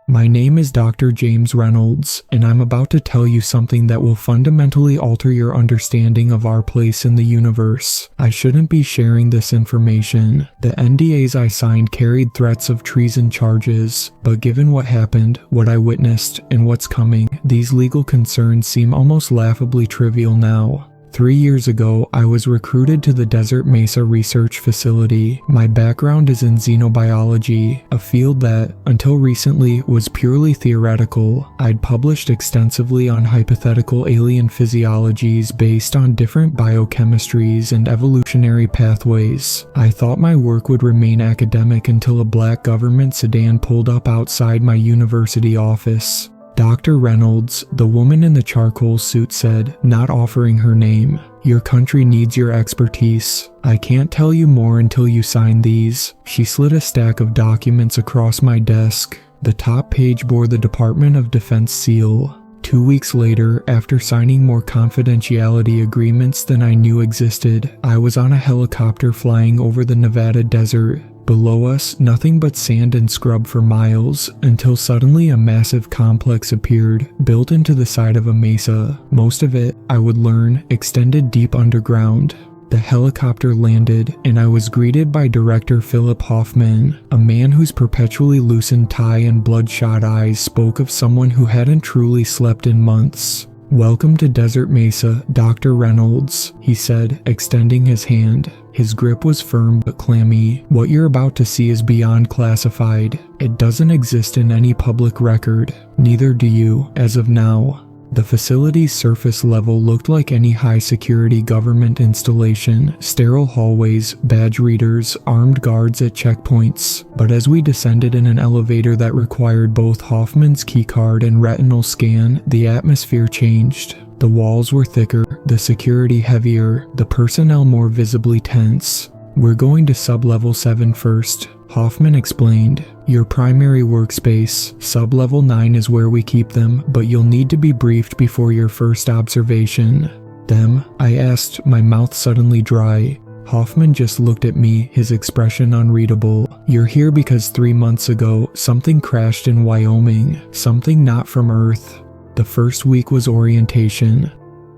My name is Dr. James Reynolds, and I'm about to tell you something that will fundamentally alter your understanding of our place in the universe. I shouldn't be sharing this information. The NDAs I signed carried threats of treason charges, but given what happened, what I witnessed, and what's coming, these legal concerns seem almost laughably trivial now. 3 years ago, I was recruited to the Desert Mesa Research Facility. My background is in xenobiology, a field that, until recently, was purely theoretical. I'd published extensively on hypothetical alien physiologies based on different biochemistries and evolutionary pathways. I thought my work would remain academic until a black government sedan pulled up outside my university office. Dr. Reynolds, the woman in the charcoal suit, said, not offering her name, "Your country needs your expertise. I can't tell you more until you sign these." She slid a stack of documents across my desk. The top page bore the Department of Defense seal. 2 weeks later, after signing more confidentiality agreements than I knew existed, I was on a helicopter flying over the Nevada desert. Below us, nothing but sand and scrub for miles, until suddenly a massive complex appeared, built into the side of a mesa. Most of it, I would learn, extended deep underground. The helicopter landed, and I was greeted by Director Philip Hoffman, a man whose perpetually loosened tie and bloodshot eyes spoke of someone who hadn't truly slept in months. "Welcome to Desert Mesa, Dr. Reynolds," he said, extending his hand. His grip was firm but clammy. "What you're about to see is beyond classified. It doesn't exist in any public record. Neither do you, as of now." The facility's surface level looked like any high-security government installation: sterile hallways, badge readers, armed guards at checkpoints. But as we descended in an elevator that required both Hoffman's keycard and retinal scan, the atmosphere changed. The walls were thicker, the security heavier, the personnel more visibly tense. "We're going to Sublevel 7 first," Hoffman explained. "Your primary workspace. Sublevel 9 is where we keep them, but you'll need to be briefed before your first observation." "Them?" I asked, my mouth suddenly dry. Hoffman just looked at me, his expression unreadable. "You're here because 3 months ago, something crashed in Wyoming. Something not from Earth." The first week was orientation.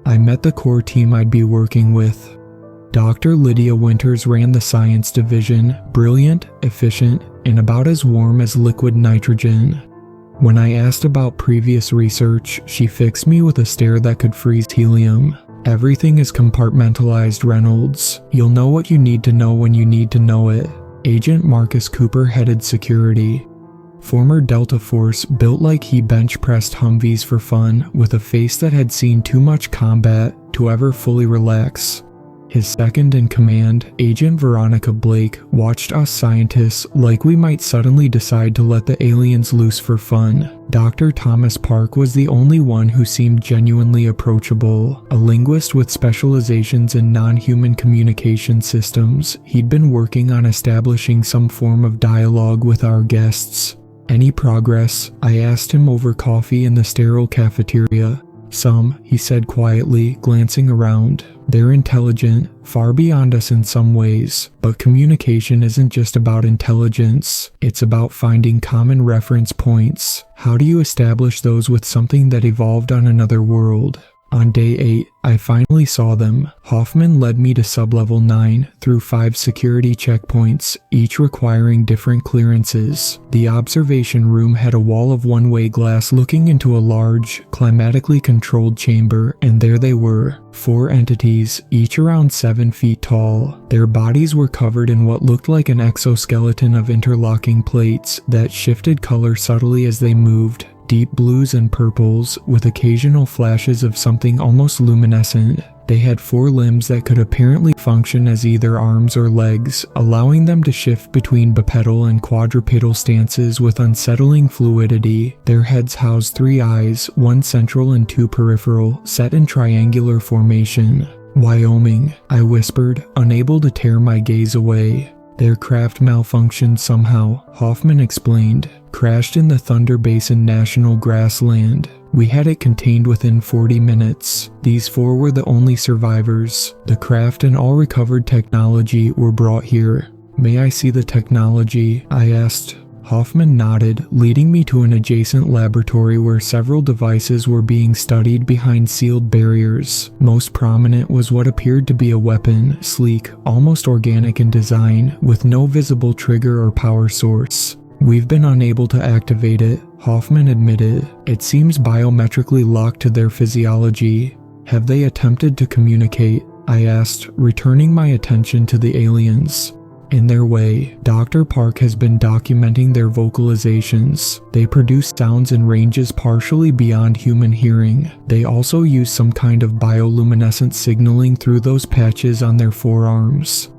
I met the core team I'd be working with. Dr. Lydia Winters ran the science division, brilliant, efficient, and about as warm as liquid nitrogen. When I asked about previous research, she fixed me with a stare that could freeze helium. "Everything is compartmentalized, Reynolds. You'll know what you need to know when you need to know it." Agent Marcus Cooper headed security. Former Delta Force, built like he bench-pressed Humvees for fun, with a face that had seen too much combat to ever fully relax. His second-in-command, Agent Veronica Blake, watched us scientists like we might suddenly decide to let the aliens loose for fun. Dr. Thomas Park was the only one who seemed genuinely approachable. A linguist with specializations in non-human communication systems, he'd been working on establishing some form of dialogue with our guests. "Any progress?" I asked him over coffee in the sterile cafeteria. "Some," he said quietly, glancing around. "They're intelligent, far beyond us in some ways, but communication isn't just about intelligence. It's about finding common reference points. How do you establish those with something that evolved on another world?" On day 8, I finally saw them. Hoffman led me to Sublevel 9 through 5 security checkpoints, each requiring different clearances. The observation room had a wall of one-way glass looking into a large, climatically controlled chamber, and there they were, 4 entities, each around 7 feet tall. Their bodies were covered in what looked like an exoskeleton of interlocking plates that shifted color subtly as they moved. Deep blues and purples, with occasional flashes of something almost luminescent. They had 4 limbs that could apparently function as either arms or legs, allowing them to shift between bipedal and quadrupedal stances with unsettling fluidity. Their heads housed 3 eyes, 1 central and 2 peripheral, set in triangular formation. "Wyoming," I whispered, unable to tear my gaze away. "Their craft malfunctioned somehow," Hoffman explained. crashed in the Thunder Basin National Grassland. We had it contained within 40 minutes. These 4 were the only survivors. The craft and all recovered technology were brought here. May I see the technology? I asked. Hoffman nodded, leading me to an adjacent laboratory where several devices were being studied behind sealed barriers. Most prominent was what appeared to be a weapon, sleek, almost organic in design, with no visible trigger or power source. We've been unable to activate it, Hoffman admitted. It seems biometrically locked to their physiology. Have they attempted to communicate? I asked, returning my attention to the aliens. In their way, Dr. Park has been documenting their vocalizations. They produce sounds in ranges partially beyond human hearing. They also use some kind of bioluminescent signaling through those patches on their forearms.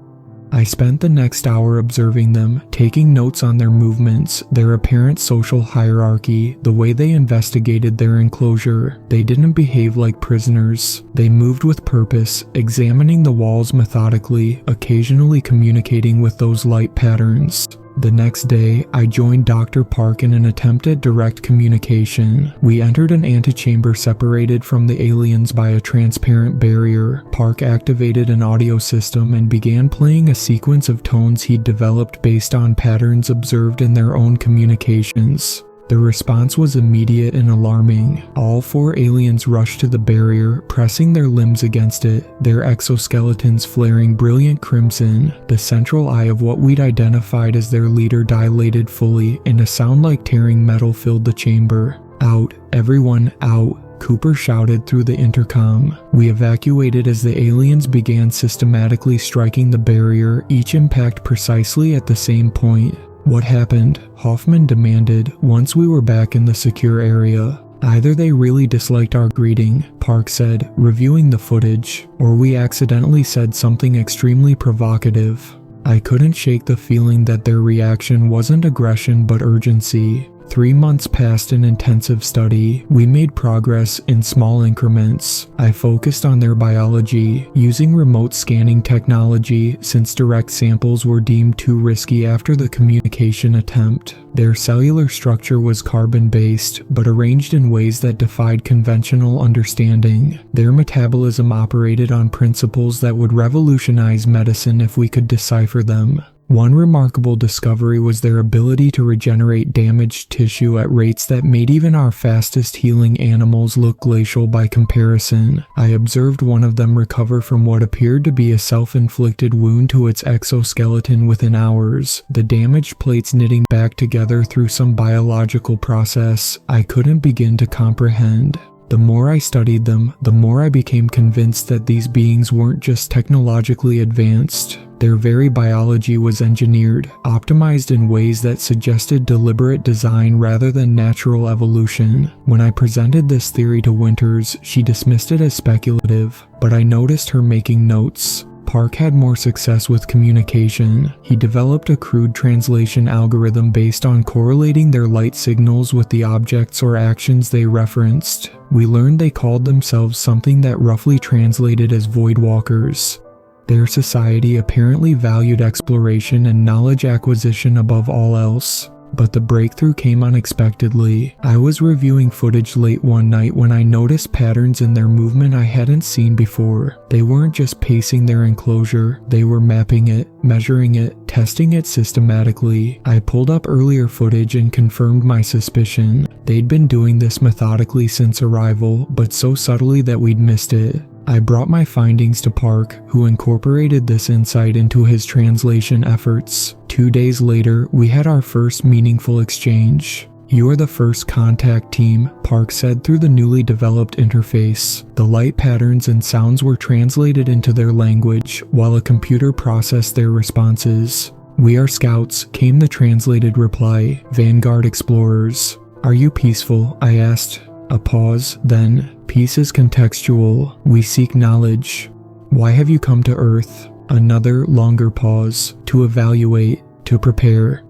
I spent the next hour observing them, taking notes on their movements, their apparent social hierarchy, the way they investigated their enclosure. They didn't behave like prisoners. They moved with purpose, examining the walls methodically, occasionally communicating with those light patterns. The next day, I joined Dr. Park in an attempt at direct communication. We entered an antechamber separated from the aliens by a transparent barrier. Park activated an audio system and began playing a sequence of tones he'd developed based on patterns observed in their own communications. The response was immediate and alarming. All 4 aliens rushed to the barrier, pressing their limbs against it, their exoskeletons flaring brilliant crimson. The central eye of what we'd identified as their leader dilated fully, and a sound like tearing metal filled the chamber. "Out, everyone, out," Cooper shouted through the intercom. We evacuated as the aliens began systematically striking the barrier, each impact precisely at the same point. "What happened?" Hoffman demanded once we were back in the secure area. "Either they really disliked our greeting," Park said, reviewing the footage, "or we accidentally said something extremely provocative." I couldn't shake the feeling that their reaction wasn't aggression but urgency. 3 months passed in intensive study. We made progress in small increments. I focused on their biology, using remote scanning technology since direct samples were deemed too risky after the communication attempt. Their cellular structure was carbon-based, but arranged in ways that defied conventional understanding. Their metabolism operated on principles that would revolutionize medicine if we could decipher them. One remarkable discovery was their ability to regenerate damaged tissue at rates that made even our fastest healing animals look glacial by comparison. I observed one of them recover from what appeared to be a self-inflicted wound to its exoskeleton within hours, the damaged plates knitting back together through some biological process I couldn't begin to comprehend. The more I studied them, the more I became convinced that these beings weren't just technologically advanced. Their very biology was engineered, optimized in ways that suggested deliberate design rather than natural evolution. When I presented this theory to Winters, she dismissed it as speculative, but I noticed her making notes. Park had more success with communication. He developed a crude translation algorithm based on correlating their light signals with the objects or actions they referenced. We learned they called themselves something that roughly translated as Voidwalkers. Their society apparently valued exploration and knowledge acquisition above all else. But the breakthrough came unexpectedly. I was reviewing footage late one night when I noticed patterns in their movement I hadn't seen before. They weren't just pacing their enclosure, they were mapping it, measuring it, testing it systematically. I pulled up earlier footage and confirmed my suspicion. They'd been doing this methodically since arrival, but so subtly that we'd missed it. I brought my findings to Park, who incorporated this insight into his translation efforts. 2 days later, we had our first meaningful exchange. "You are the first contact team," Park said through the newly developed interface. The light patterns and sounds were translated into their language, while a computer processed their responses. "We are scouts," came the translated reply, "Vanguard explorers." "Are you peaceful?" I asked. A pause, then, "Peace is contextual. We seek knowledge." "Why have you come to Earth?" Another, longer pause. "To evaluate. To prepare."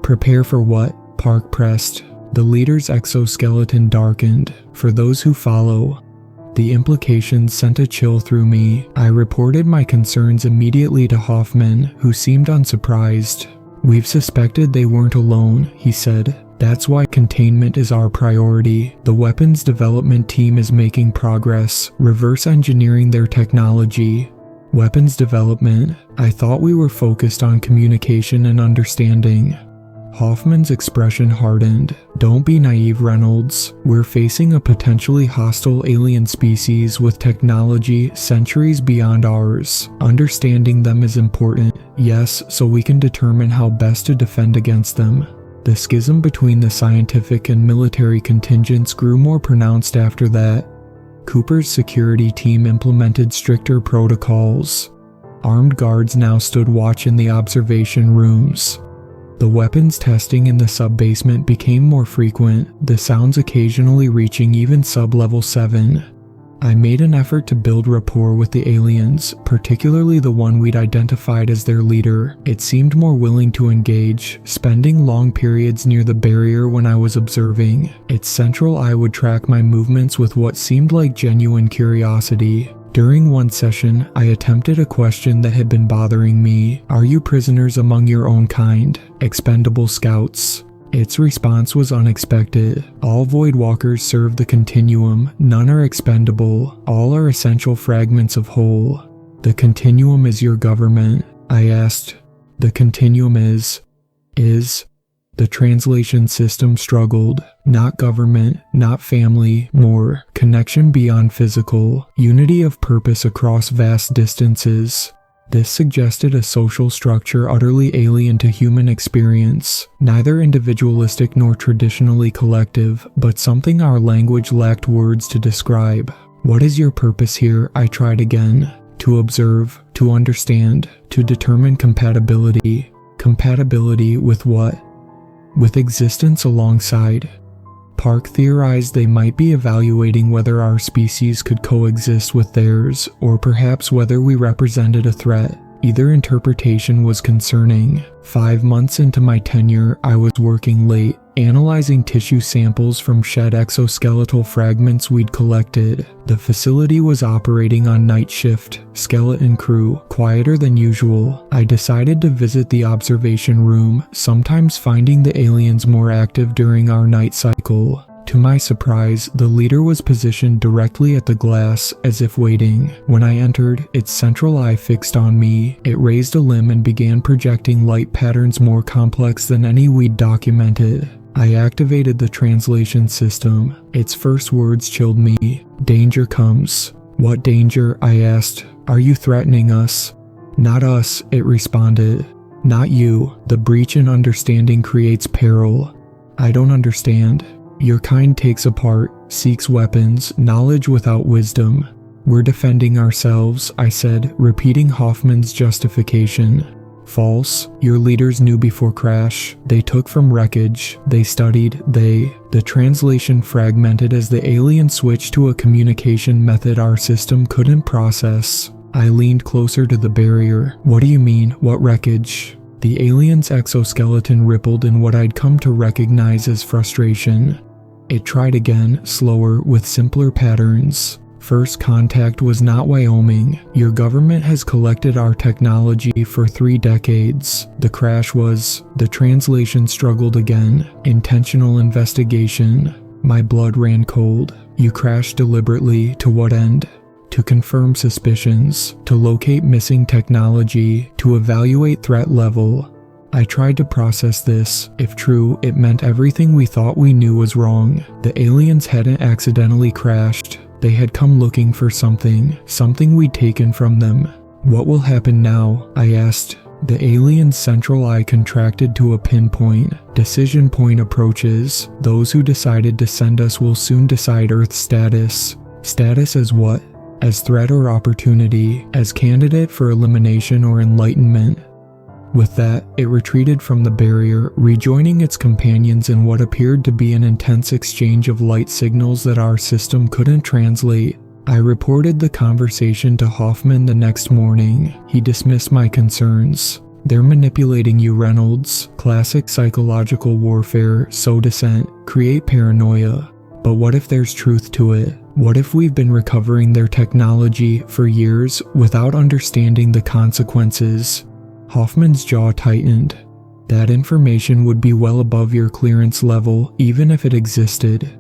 "Prepare for what?" Park pressed. The leader's exoskeleton darkened. "For those who follow." The implications sent a chill through me. I reported my concerns immediately to Hoffman, who seemed unsurprised. We've suspected they weren't alone, he said. That's why containment is our priority. The weapons development team is making progress, reverse engineering their technology. Weapons development? I thought we were focused on communication and understanding. Hoffman's expression hardened. Don't be naive, Reynolds. We're facing a potentially hostile alien species with technology centuries beyond ours. Understanding them is important, yes, so we can determine how best to defend against them. The schism between the scientific and military contingents grew more pronounced after that. Cooper's security team implemented stricter protocols. Armed guards now stood watch in the observation rooms. The weapons testing in the sub-basement became more frequent, the sounds occasionally reaching even sub-level 7. I made an effort to build rapport with the aliens, particularly the one we'd identified as their leader. It seemed more willing to engage, spending long periods near the barrier when I was observing. Its central eye would track my movements with what seemed like genuine curiosity. During one session, I attempted a question that had been bothering me. Are you prisoners among your own kind? Expendable scouts? Its response was unexpected. All Voidwalkers serve the continuum. None are expendable. All are essential fragments of whole. The continuum is your government, I asked. The continuum is. The translation system struggled. Not government, not family, more connection beyond physical, unity of purpose across vast distances. This suggested a social structure utterly alien to human experience, neither individualistic nor traditionally collective, but something our language lacked words to describe. What is your purpose here? I tried again. To observe, to understand, to determine compatibility. Compatibility with what? With existence alongside. Park theorized they might be evaluating whether our species could coexist with theirs, or perhaps whether we represented a threat. Either interpretation was concerning. 5 months into my tenure, I was working late, analyzing tissue samples from shed exoskeletal fragments we'd collected. The facility was operating on night shift, skeleton crew, quieter than usual. I decided to visit the observation room, sometimes finding the aliens more active during our night cycle. To my surprise, the leader was positioned directly at the glass, as if waiting. When I entered, its central eye fixed on me. It raised a limb and began projecting light patterns more complex than any we'd documented. I activated the translation system. Its first words chilled me. Danger comes. What danger? I asked. Are you threatening us? Not us, it responded. Not you. The breach in understanding creates peril. I don't understand. Your kind takes apart, seeks weapons, knowledge without wisdom. We're defending ourselves, I said, repeating Hoffman's justification. False. Your leaders knew before crash. They took from wreckage. They studied. The translation fragmented as the alien switched to a communication method our system couldn't process. I leaned closer to the barrier. What do you mean? What wreckage? The alien's exoskeleton rippled in what I'd come to recognize as frustration. It tried again, slower, with simpler patterns. First contact was not Wyoming. Your government has collected our technology for 3 decades. The crash was. The translation struggled again. Intentional investigation. My blood ran cold. You crashed deliberately. To what end? To confirm suspicions, to locate missing technology, to evaluate threat level. I tried to process this. If true, it meant everything we thought we knew was wrong. The aliens hadn't accidentally crashed. They had come looking for something we'd taken from them. What will happen now? I asked. The alien's central eye contracted to a pinpoint. Decision point approaches. Those who decided to send us will soon decide Earth's status. Status as what? As threat or opportunity, as candidate for elimination or enlightenment. With that, it retreated from the barrier, rejoining its companions in what appeared to be an intense exchange of light signals that our system couldn't translate. I reported the conversation to Hoffman the next morning. He dismissed my concerns. They're manipulating you, Reynolds. Classic psychological warfare, sow dissent, create paranoia. But what if there's truth to it? What if we've been recovering their technology for years without understanding the consequences? Hoffman's jaw tightened. That information would be well above your clearance level, even if it existed.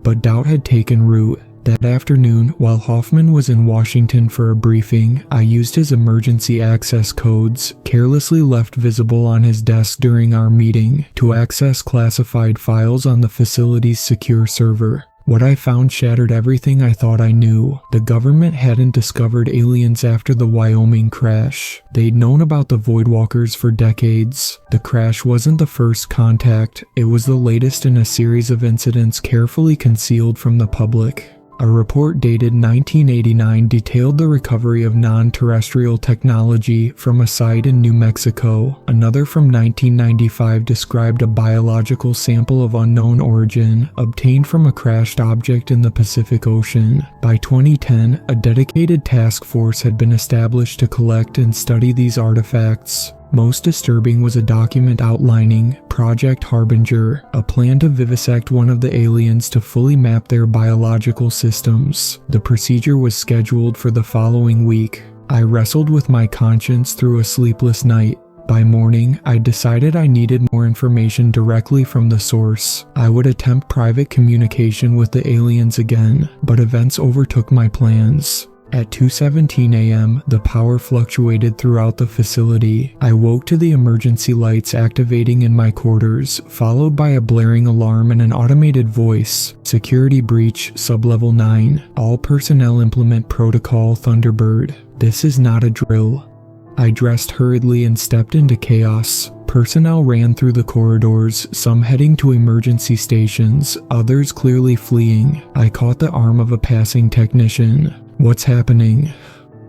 But doubt had taken root. That afternoon, while Hoffman was in Washington for a briefing, I used his emergency access codes, carelessly left visible on his desk during our meeting, to access classified files on the facility's secure server. What I found shattered everything I thought I knew. The government hadn't discovered aliens after the Wyoming crash. They'd known about the Voidwalkers for decades. The crash wasn't the first contact, it was the latest in a series of incidents carefully concealed from the public. A report dated 1989 detailed the recovery of non-terrestrial technology from a site in New Mexico. Another from 1995 described a biological sample of unknown origin obtained from a crashed object in the Pacific Ocean. By 2010, a dedicated task force had been established to collect and study these artifacts. Most disturbing was a document outlining Project Harbinger, a plan to vivisect one of the aliens to fully map their biological systems. The procedure was scheduled for the following week. I wrestled with my conscience through a sleepless night. By morning, I decided I needed more information directly from the source. I would attempt private communication with the aliens again, but events overtook my plans. At 2:17 a.m., the power fluctuated throughout the facility. I woke to the emergency lights activating in my quarters, followed by a blaring alarm and an automated voice. Security breach, Sublevel 9. All personnel implement protocol Thunderbird. This is not a drill. I dressed hurriedly and stepped into chaos. Personnel ran through the corridors, some heading to emergency stations, others clearly fleeing. I caught the arm of a passing technician. "What's happening?"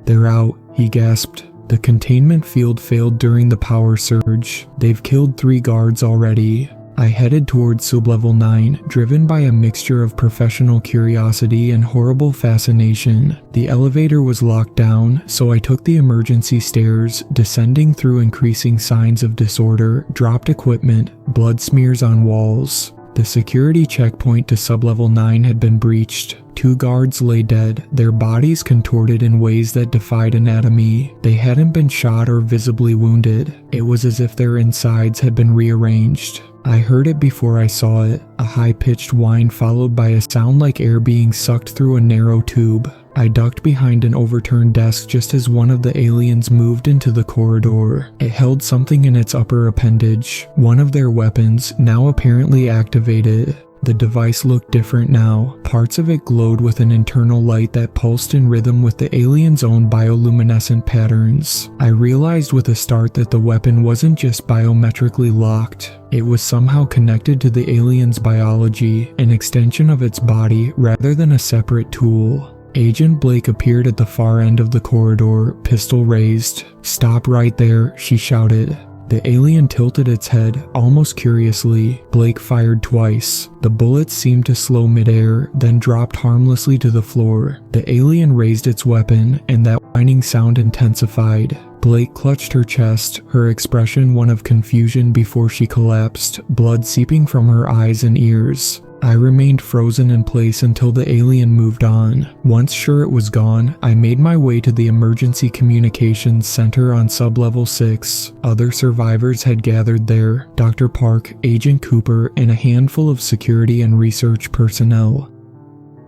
"They're out," he gasped. "The containment field failed during the power surge. They've killed 3 guards already." I headed towards Sublevel 9, driven by a mixture of professional curiosity and horrible fascination. The elevator was locked down, so I took the emergency stairs, descending through increasing signs of disorder, dropped equipment, blood smears on walls. The security checkpoint to Sublevel 9 had been breached. 2 guards lay dead, their bodies contorted in ways that defied anatomy. They hadn't been shot or visibly wounded. It was as if their insides had been rearranged. I heard it before I saw it, a high-pitched whine followed by a sound like air being sucked through a narrow tube. I ducked behind an overturned desk just as one of the aliens moved into the corridor. It held something in its upper appendage, one of their weapons, now apparently activated. The device looked different now. Parts of it glowed with an internal light that pulsed in rhythm with the alien's own bioluminescent patterns. I realized with a start that the weapon wasn't just biometrically locked. It was somehow connected to the alien's biology, an extension of its body rather than a separate tool. Agent Blake appeared at the far end of the corridor, pistol raised. "Stop right there," she shouted. The alien tilted its head, almost curiously. Blake fired twice. The bullets seemed to slow midair, then dropped harmlessly to the floor. The alien raised its weapon, and that whining sound intensified. Blake clutched her chest, her expression one of confusion before she collapsed, blood seeping from her eyes and ears. I remained frozen in place until the alien moved on. Once sure it was gone, I made my way to the Emergency Communications Center on Sublevel 6. Other survivors had gathered there, Dr. Park, Agent Cooper, and a handful of security and research personnel.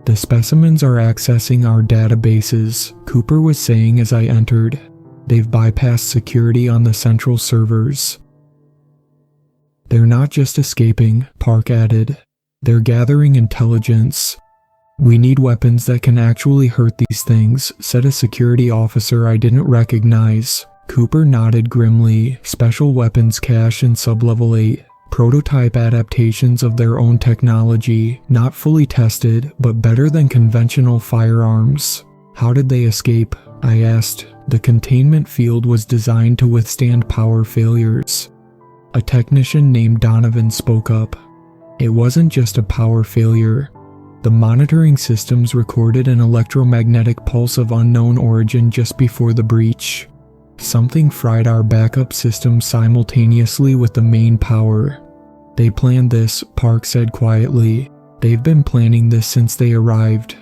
"The specimens are accessing our databases," Cooper was saying as I entered. "They've bypassed security on the central servers." "They're not just escaping," Park added. "They're gathering intelligence." "We need weapons that can actually hurt these things," said a security officer I didn't recognize. Cooper nodded grimly. "Special weapons cache in Sublevel 8. Prototype adaptations of their own technology, not fully tested, but better than conventional firearms." "How did they escape?" I asked. "The containment field was designed to withstand power failures." A technician named Donovan spoke up. "It wasn't just a power failure. The monitoring systems recorded an electromagnetic pulse of unknown origin just before the breach. Something fried our backup system simultaneously with the main power." "They planned this," Park said quietly. "They've been planning this since they arrived."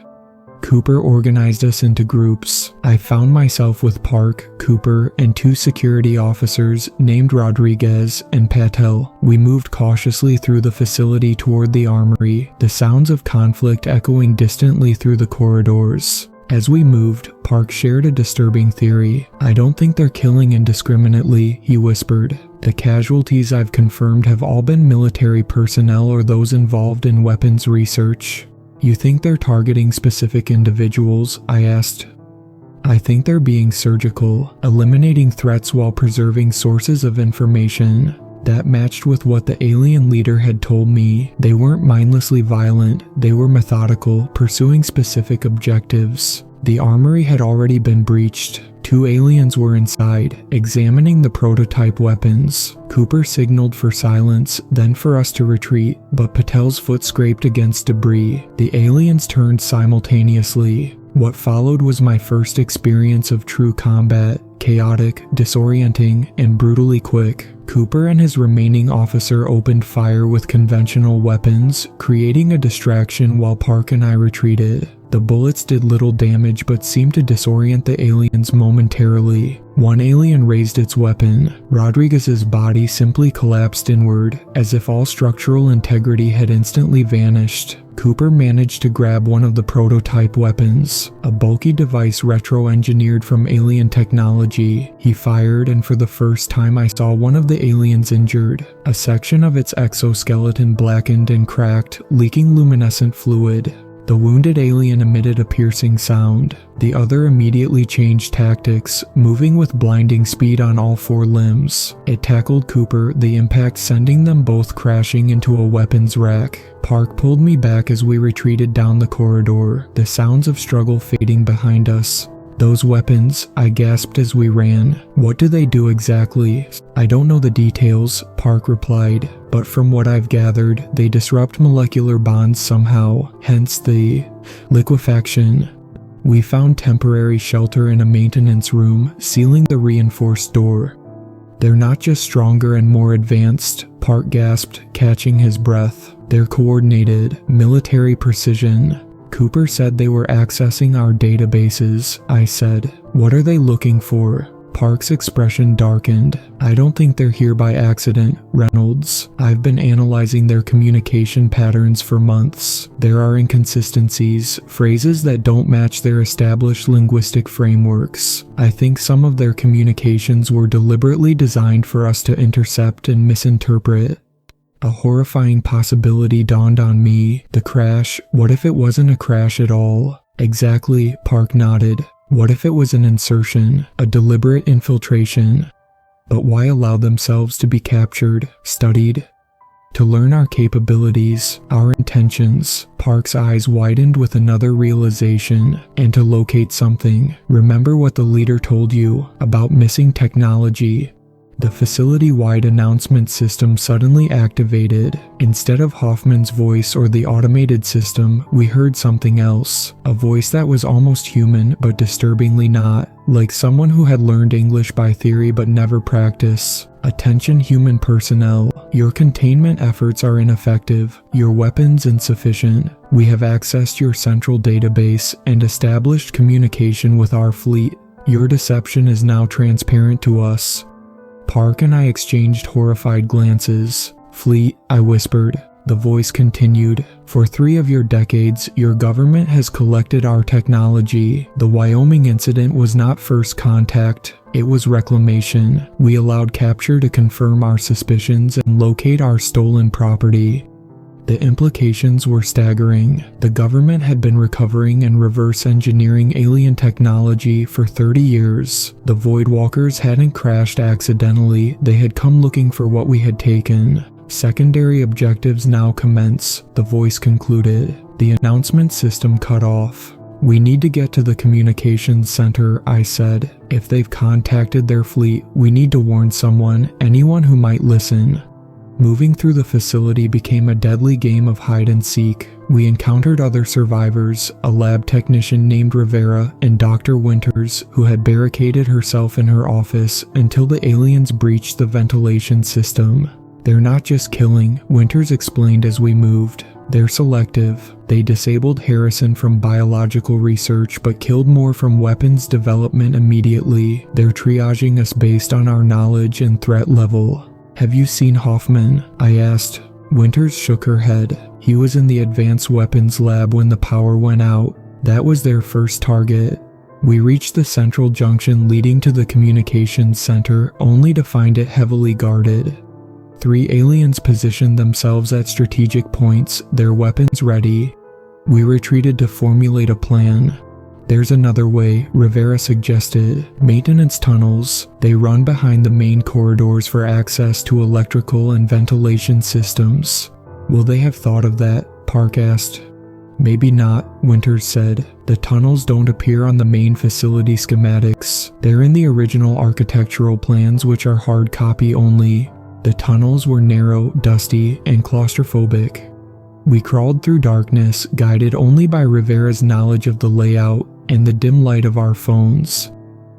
Cooper organized us into groups. I found myself with Park, Cooper, and 2 security officers named Rodriguez and Patel. We moved cautiously through the facility toward the armory, the sounds of conflict echoing distantly through the corridors. As we moved, Park shared a disturbing theory. "I don't think they're killing indiscriminately," he whispered. "The casualties I've confirmed have all been military personnel or those involved in weapons research." "You think they're targeting specific individuals?" I asked. "I think they're being surgical, eliminating threats while preserving sources of information." That matched with what the alien leader had told me. They weren't mindlessly violent, they were methodical, pursuing specific objectives. The armory had already been breached. 2 aliens were inside, examining the prototype weapons. Cooper signaled for silence, then for us to retreat, but Patel's foot scraped against debris. The aliens turned simultaneously. What followed was my first experience of true combat, chaotic, disorienting, and brutally quick. Cooper and his remaining officer opened fire with conventional weapons, creating a distraction while Park and I retreated. The bullets did little damage but seemed to disorient the aliens momentarily. One alien raised its weapon. Rodriguez's body simply collapsed inward, as if all structural integrity had instantly vanished. Cooper managed to grab one of the prototype weapons, a bulky device retro-engineered from alien technology. He fired, and for the first time I saw one of the aliens injured. A section of its exoskeleton blackened and cracked, leaking luminescent fluid. The wounded alien emitted a piercing sound. The other immediately changed tactics, moving with blinding speed on all 4 limbs. It tackled Cooper, the impact sending them both crashing into a weapons rack. Park pulled me back as we retreated down the corridor, the sounds of struggle fading behind us. "Those weapons," I gasped as we ran. "What do they do exactly?" "I don't know the details," Park replied, "but from what I've gathered, they disrupt molecular bonds somehow, hence the liquefaction." We found temporary shelter in a maintenance room, sealing the reinforced door. "They're not just stronger and more advanced," Park gasped, catching his breath. "They're coordinated, military precision." "Cooper said they were accessing our databases," I said. "What are they looking for?" Park's expression darkened. "I don't think they're here by accident, Reynolds. I've been analyzing their communication patterns for months. There are inconsistencies, phrases that don't match their established linguistic frameworks. I think some of their communications were deliberately designed for us to intercept and misinterpret." A horrifying possibility dawned on me. The crash. What if it wasn't a crash at all? "Exactly," Park nodded. "What if it was an insertion, a deliberate infiltration?" "But why allow themselves to be captured, studied?" "To learn our capabilities, our intentions." Park's eyes widened with another realization. "And to locate something. Remember what the leader told you about missing technology." The facility-wide announcement system suddenly activated. Instead of Hoffman's voice or the automated system, we heard something else. A voice that was almost human, but disturbingly not. Like someone who had learned English by theory but never practice. "Attention human personnel. Your containment efforts are ineffective. Your weapons insufficient. We have accessed your central database and established communication with our fleet. Your deception is now transparent to us." Park and I exchanged horrified glances. "Fleet," I whispered. The voice continued. "For 3 of your decades, your government has collected our technology. The Wyoming incident was not first contact. It was reclamation. We allowed capture to confirm our suspicions and locate our stolen property." The implications were staggering. The government had been recovering and reverse engineering alien technology for 30 years. The Voidwalkers hadn't crashed accidentally, they had come looking for what we had taken. "Secondary objectives now commence," the voice concluded. The announcement system cut off. "We need to get to the communications center," I said. "If they've contacted their fleet, we need to warn someone, anyone who might listen." Moving through the facility became a deadly game of hide and seek. We encountered other survivors, a lab technician named Rivera and Dr. Winters, who had barricaded herself in her office until the aliens breached the ventilation system. They're not just killing, Winters explained as we moved. They're selective. They disabled Harrison from biological research but killed more from weapons development immediately. They're triaging us based on our knowledge and threat level. Have you seen Hoffman? I asked. Winters shook her head. He was in the advanced weapons lab when the power went out. That was their first target. We reached the central junction leading to the communications center only to find it heavily guarded. 3 aliens positioned themselves at strategic points, their weapons ready. We retreated to formulate a plan. There's another way, Rivera suggested. Maintenance tunnels. They run behind the main corridors for access to electrical and ventilation systems. Will they have thought of that? Park asked. Maybe not, Winters said. The tunnels don't appear on the main facility schematics. They're in the original architectural plans, which are hard copy only. The tunnels were narrow, dusty, and claustrophobic. We crawled through darkness, guided only by Rivera's knowledge of the layout and the dim light of our phones.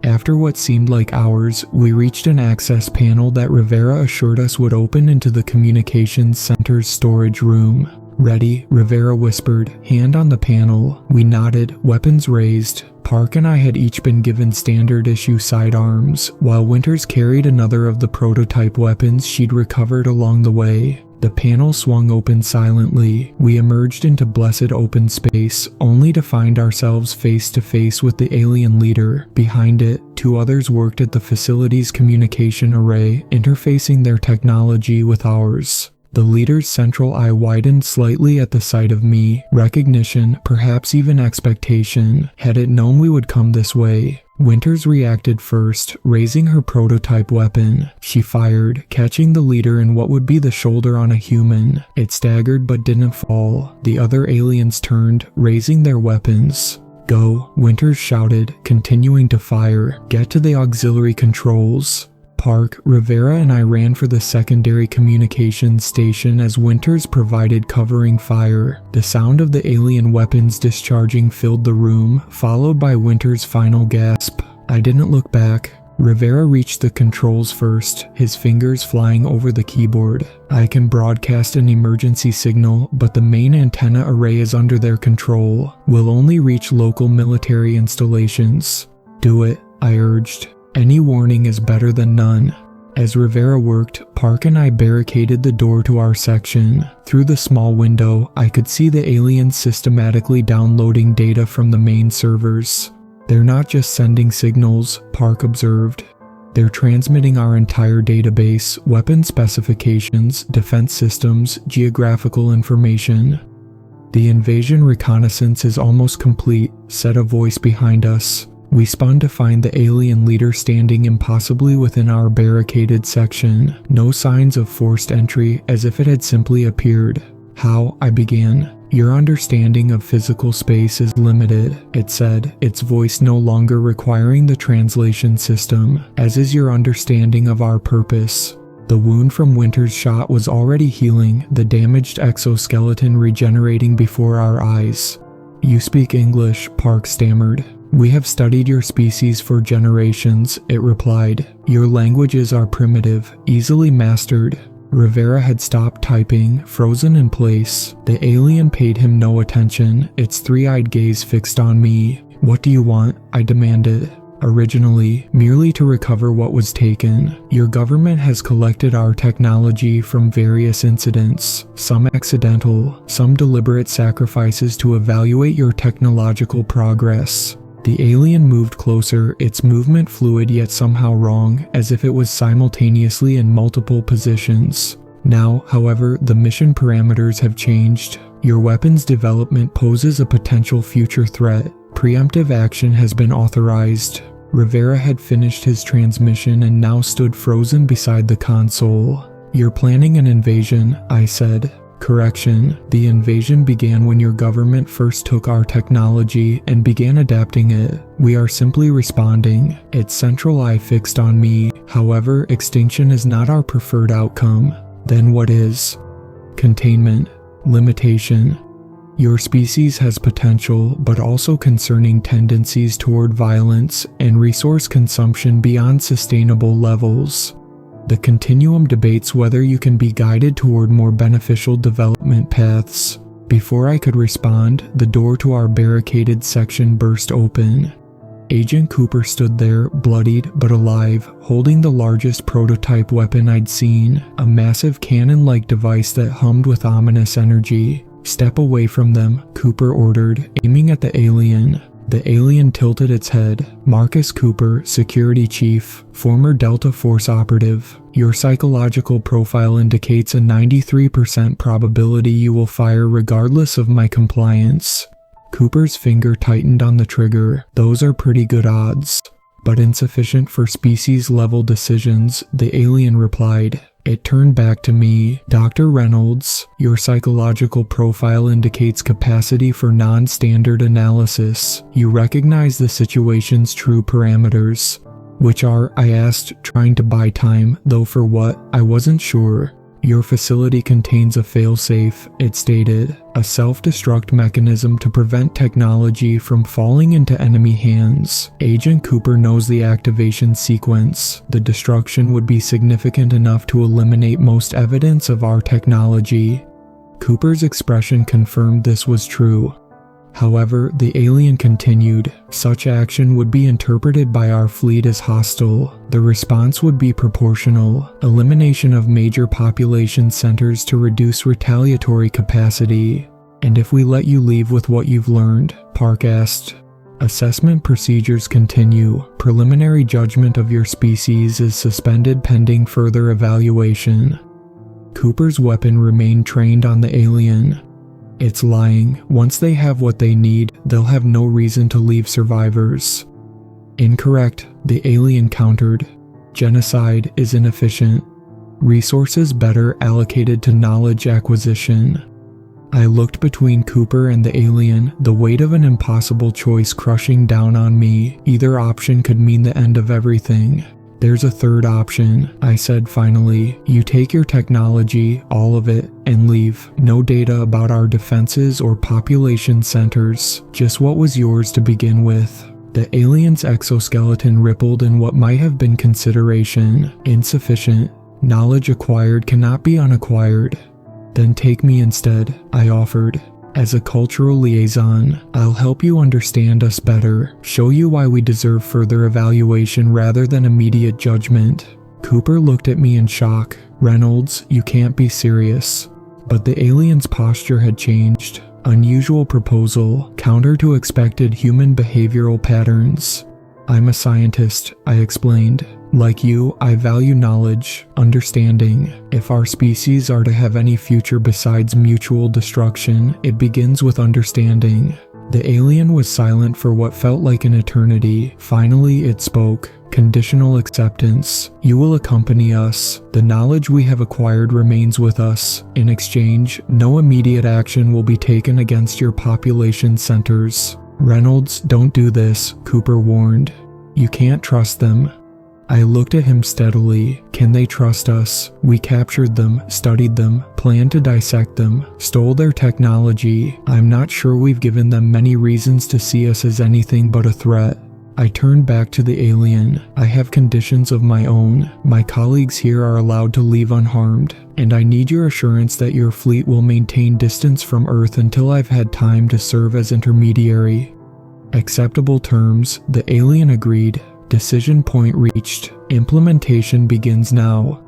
After what seemed like hours, we reached an access panel that Rivera assured us would open into the communications center's storage room. Ready, Rivera whispered, hand on the panel. We nodded, weapons raised. Park and I had each been given standard issue sidearms, while Winters carried another of the prototype weapons she'd recovered along the way. The panel swung open silently. We emerged into blessed open space, only to find ourselves face to face with the alien leader. Behind it, 2 others worked at the facility's communication array, interfacing their technology with ours. The leader's central eye widened slightly at the sight of me. Recognition, perhaps even expectation. Had it known we would come this way? Winters reacted first, raising her prototype weapon. She fired, catching the leader in what would be the shoulder on a human. It staggered but didn't fall. The other aliens turned, raising their weapons. Go, Winters shouted, continuing to fire. Get to the auxiliary controls. Park, Rivera and I ran for the secondary communications station as Winters provided covering fire. The sound of the alien weapons discharging filled the room, followed by Winters' final gasp. I didn't look back. Rivera reached the controls first, his fingers flying over the keyboard. I can broadcast an emergency signal, but the main antenna array is under their control. We'll only reach local military installations. Do it, I urged. Any warning is better than none. As Rivera worked, Park and I barricaded the door to our section. Through the small window, I could see the aliens systematically downloading data from the main servers. They're not just sending signals, Park observed. They're transmitting our entire database, weapon specifications, defense systems, geographical information. The invasion reconnaissance is almost complete, said a voice behind us. We spun to find the alien leader standing impossibly within our barricaded section. No signs of forced entry, as if it had simply appeared. How? I began. Your understanding of physical space is limited, it said, its voice no longer requiring the translation system, as is your understanding of our purpose. The wound from Winter's shot was already healing, the damaged exoskeleton regenerating before our eyes. You speak English, Park stammered. We have studied your species for generations, it replied. Your languages are primitive, easily mastered. Rivera had stopped typing, frozen in place. The alien paid him no attention, its 3-eyed gaze fixed on me. What do you want? I demanded. Originally, merely to recover what was taken. Your government has collected our technology from various incidents, some accidental, some deliberate sacrifices to evaluate your technological progress. The alien moved closer, its movement fluid yet somehow wrong, as if it was simultaneously in multiple positions. Now, however, the mission parameters have changed. Your weapons development poses a potential future threat. Preemptive action has been authorized. Rivera had finished his transmission and now stood frozen beside the console. You're planning an invasion, I said. Correction, the invasion began when your government first took our technology and began adapting it. We are simply responding. Its central eye fixed on me. However, extinction is not our preferred outcome. Then what is? Containment. Limitation. Your species has potential, but also concerning tendencies toward violence and resource consumption beyond sustainable levels. The continuum debates whether you can be guided toward more beneficial development paths. Before I could respond, the door to our barricaded section burst open. Agent Cooper stood there, bloodied but alive, holding the largest prototype weapon I'd seen, a massive cannon-like device that hummed with ominous energy. "Step away from them," Cooper ordered, aiming at the alien. The alien tilted its head. "Marcus Cooper, Security Chief, former Delta Force operative. Your psychological profile indicates a 93% probability you will fire regardless of my compliance." Cooper's finger tightened on the trigger. "Those are pretty good odds, but insufficient for species-level decisions," the alien replied. It turned back to me. "Dr. Reynolds, your psychological profile indicates capacity for non-standard analysis. You recognize the situation's true parameters." "Which are?" I asked, trying to buy time, though for what, I wasn't sure. "Your facility contains a failsafe," it stated, "a self-destruct mechanism to prevent technology from falling into enemy hands. Agent Cooper knows the activation sequence. The destruction would be significant enough to eliminate most evidence of our technology." Cooper's expression confirmed this was true. However, the alien continued, "Such action would be interpreted by our fleet as hostile. The response would be proportional. Elimination of major population centers to reduce retaliatory capacity." "And if we let you leave with what you've learned?" Park asked. "Assessment procedures continue. Preliminary judgment of your species is suspended pending further evaluation." Cooper's weapon remained trained on the alien. "It's lying. Once they have what they need, they'll have no reason to leave survivors." "Incorrect," the alien countered. "Genocide is inefficient. Resources better allocated to knowledge acquisition." I looked between Cooper and the alien, the weight of an impossible choice crushing down on me. Either option could mean the end of everything. "There's a third option," I said finally. "You take your technology, all of it, and leave. No data about our defenses or population centers, just what was yours to begin with." The alien's exoskeleton rippled in what might have been consideration. "Insufficient. Knowledge acquired cannot be unacquired." "Then take me instead," I offered. "As a cultural liaison, I'll help you understand us better, show you why we deserve further evaluation rather than immediate judgment." Cooper looked at me in shock. "Reynolds, you can't be serious." But the alien's posture had changed. Unusual proposal, counter to expected human behavioral patterns. "I'm a scientist," I explained. "Like you, I value knowledge, understanding. If our species are to have any future besides mutual destruction, it begins with understanding." The alien was silent for what felt like an eternity. Finally, it spoke. "Conditional acceptance. You will accompany us. The knowledge we have acquired remains with us. In exchange, no immediate action will be taken against your population centers." "Reynolds, don't do this," Cooper warned. "You can't trust them." I looked at him steadily. "Can they trust us? We captured them, studied them, planned to dissect them, stole their technology. I'm not sure we've given them many reasons to see us as anything but a threat." I turned back to the alien. "I have conditions of my own. My colleagues here are allowed to leave unharmed, and I need your assurance that your fleet will maintain distance from Earth until I've had time to serve as intermediary." "Acceptable terms," the alien agreed. "Decision point reached. Implementation begins now."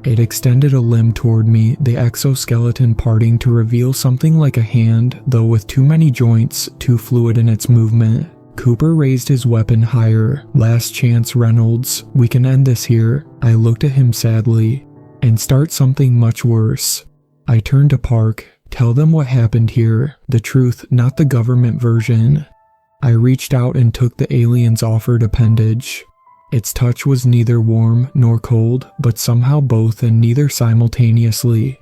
It extended a limb toward me, the exoskeleton parting to reveal something like a hand, though with too many joints, too fluid in its movement. Cooper raised his weapon higher. "Last chance, Reynolds. We can end this here." I looked at him sadly. "And start something much worse." I turned to Park. "Tell them what happened here. The truth, not the government version." I reached out and took the alien's offered appendage. Its touch was neither warm nor cold, but somehow both and neither simultaneously.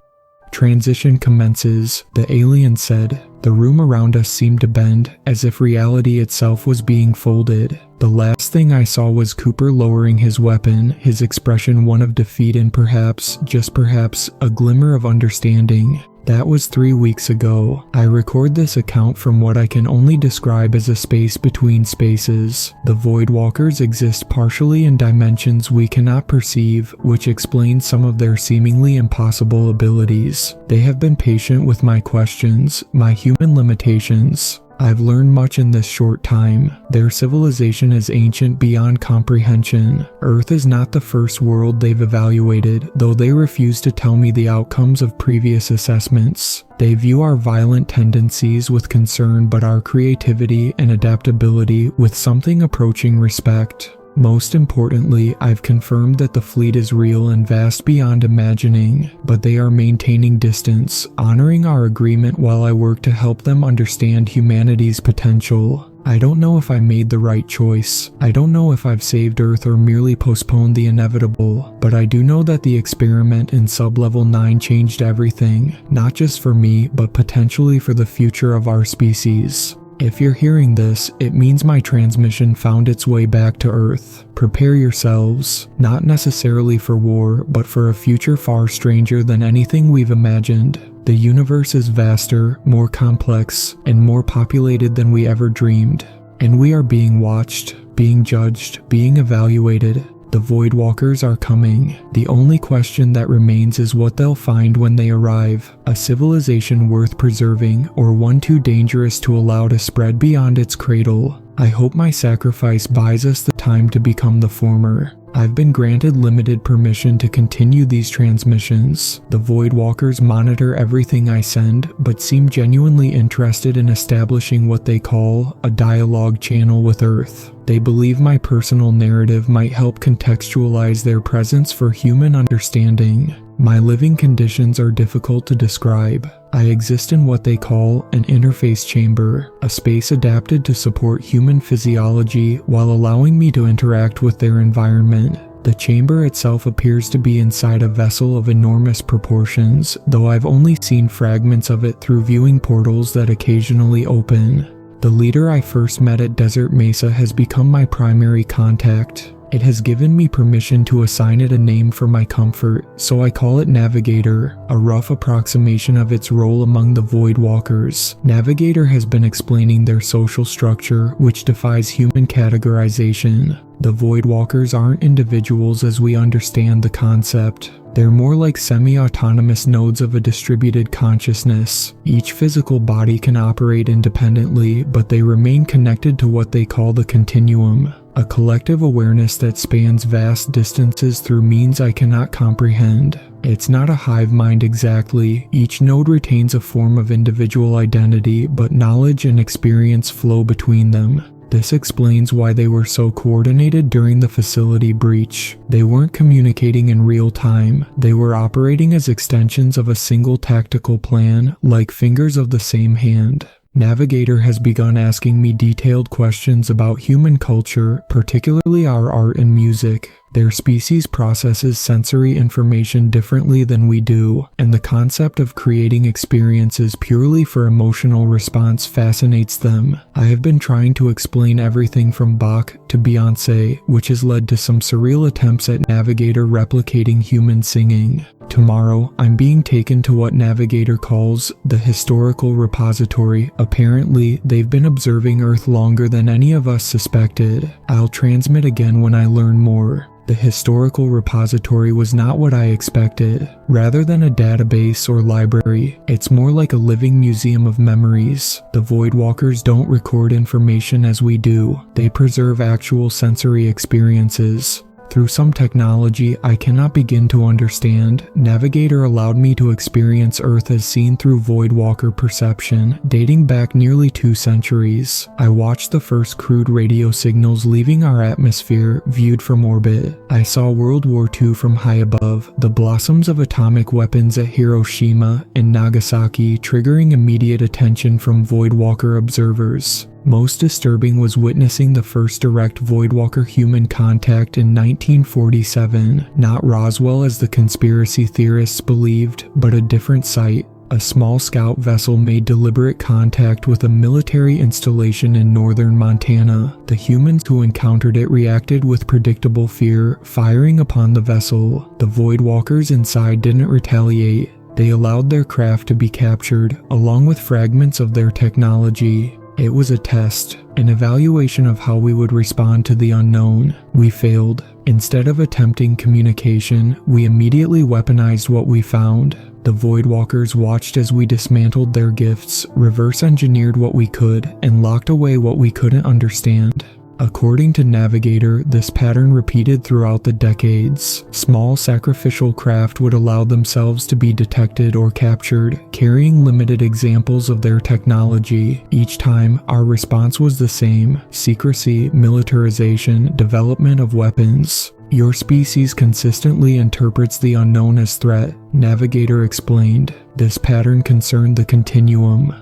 "Transition commences," the alien said. The room around us seemed to bend, as if reality itself was being folded. The last thing I saw was Cooper lowering his weapon, his expression one of defeat and perhaps, just perhaps, a glimmer of understanding. That was 3 weeks ago. I record this account from what I can only describe as a space between spaces. The Voidwalkers exist partially in dimensions we cannot perceive, which explains some of their seemingly impossible abilities. They have been patient with my questions, my human limitations. I've learned much in this short time. Their civilization is ancient beyond comprehension. Earth is not the first world they've evaluated, though they refuse to tell me the outcomes of previous assessments. They view our violent tendencies with concern, but our creativity and adaptability with something approaching respect. Most importantly, I've confirmed that the fleet is real and vast beyond imagining, but they are maintaining distance, honoring our agreement while I work to help them understand humanity's potential. I don't know if I made the right choice. I don't know if I've saved Earth or merely postponed the inevitable, but I do know that the experiment in Sublevel 9 changed everything, not just for me, but potentially for the future of our species. If you're hearing this, it means my transmission found its way back to Earth. Prepare yourselves, not necessarily for war, but for a future far stranger than anything we've imagined. The universe is vaster, more complex, and more populated than we ever dreamed. And we are being watched, being judged, being evaluated. The Voidwalkers are coming. The only question that remains is what they'll find when they arrive. A civilization worth preserving, or one too dangerous to allow to spread beyond its cradle. I hope my sacrifice buys us the time to become the former. I've been granted limited permission to continue these transmissions. The Voidwalkers monitor everything I send, but seem genuinely interested in establishing what they call a dialogue channel with Earth. They believe my personal narrative might help contextualize their presence for human understanding. My living conditions are difficult to describe. I exist in what they call an interface chamber, a space adapted to support human physiology while allowing me to interact with their environment. The chamber itself appears to be inside a vessel of enormous proportions, though I've only seen fragments of it through viewing portals that occasionally open. The leader I first met at Desert Mesa has become my primary contact. It has given me permission to assign it a name for my comfort, so I call it Navigator, a rough approximation of its role among the Voidwalkers. Navigator has been explaining their social structure, which defies human categorization. The Voidwalkers aren't individuals as we understand the concept. They're more like semi-autonomous nodes of a distributed consciousness. Each physical body can operate independently, but they remain connected to what they call the continuum, a collective awareness that spans vast distances through means I cannot comprehend. It's not a hive mind exactly. Each node retains a form of individual identity, but knowledge and experience flow between them. This explains why they were so coordinated during the facility breach. They weren't communicating in real time. They were operating as extensions of a single tactical plan, like fingers of the same hand. Navigator has begun asking me detailed questions about human culture, particularly our art and music. Their species processes sensory information differently than we do, and the concept of creating experiences purely for emotional response fascinates them. I have been trying to explain everything from Bach to Beyoncé, which has led to some surreal attempts at Navigator replicating human singing. Tomorrow, I'm being taken to what Navigator calls the historical repository. Apparently, they've been observing Earth longer than any of us suspected. I'll transmit again when I learn more. The historical repository was not what I expected. Rather than a database or library, it's more like a living museum of memories. The Voidwalkers don't record information as we do. They preserve actual sensory experiences. Through some technology I cannot begin to understand, Navigator allowed me to experience Earth as seen through Voidwalker perception, dating back nearly 2 centuries. I watched the first crude radio signals leaving our atmosphere, viewed from orbit. I saw World War II from high above, the blossoms of atomic weapons at Hiroshima and Nagasaki triggering immediate attention from Voidwalker observers. Most disturbing was witnessing the first direct Voidwalker human contact in 1947, not Roswell as the conspiracy theorists believed, but a different site. A small scout vessel made deliberate contact with a military installation in northern Montana. The humans who encountered it reacted with predictable fear, firing upon the vessel. The Voidwalkers inside didn't retaliate. They allowed their craft to be captured, along with fragments of their technology. It was a test, an evaluation of how we would respond to the unknown. We failed. Instead of attempting communication, we immediately weaponized what we found. The Voidwalkers watched as we dismantled their gifts, reverse-engineered what we could, and locked away what we couldn't understand. According to Navigator, this pattern repeated throughout the decades. Small sacrificial craft would allow themselves to be detected or captured, carrying limited examples of their technology. Each time, our response was the same: secrecy, militarization, development of weapons. Your species consistently interprets the unknown as threat, Navigator explained. This pattern concerned the continuum.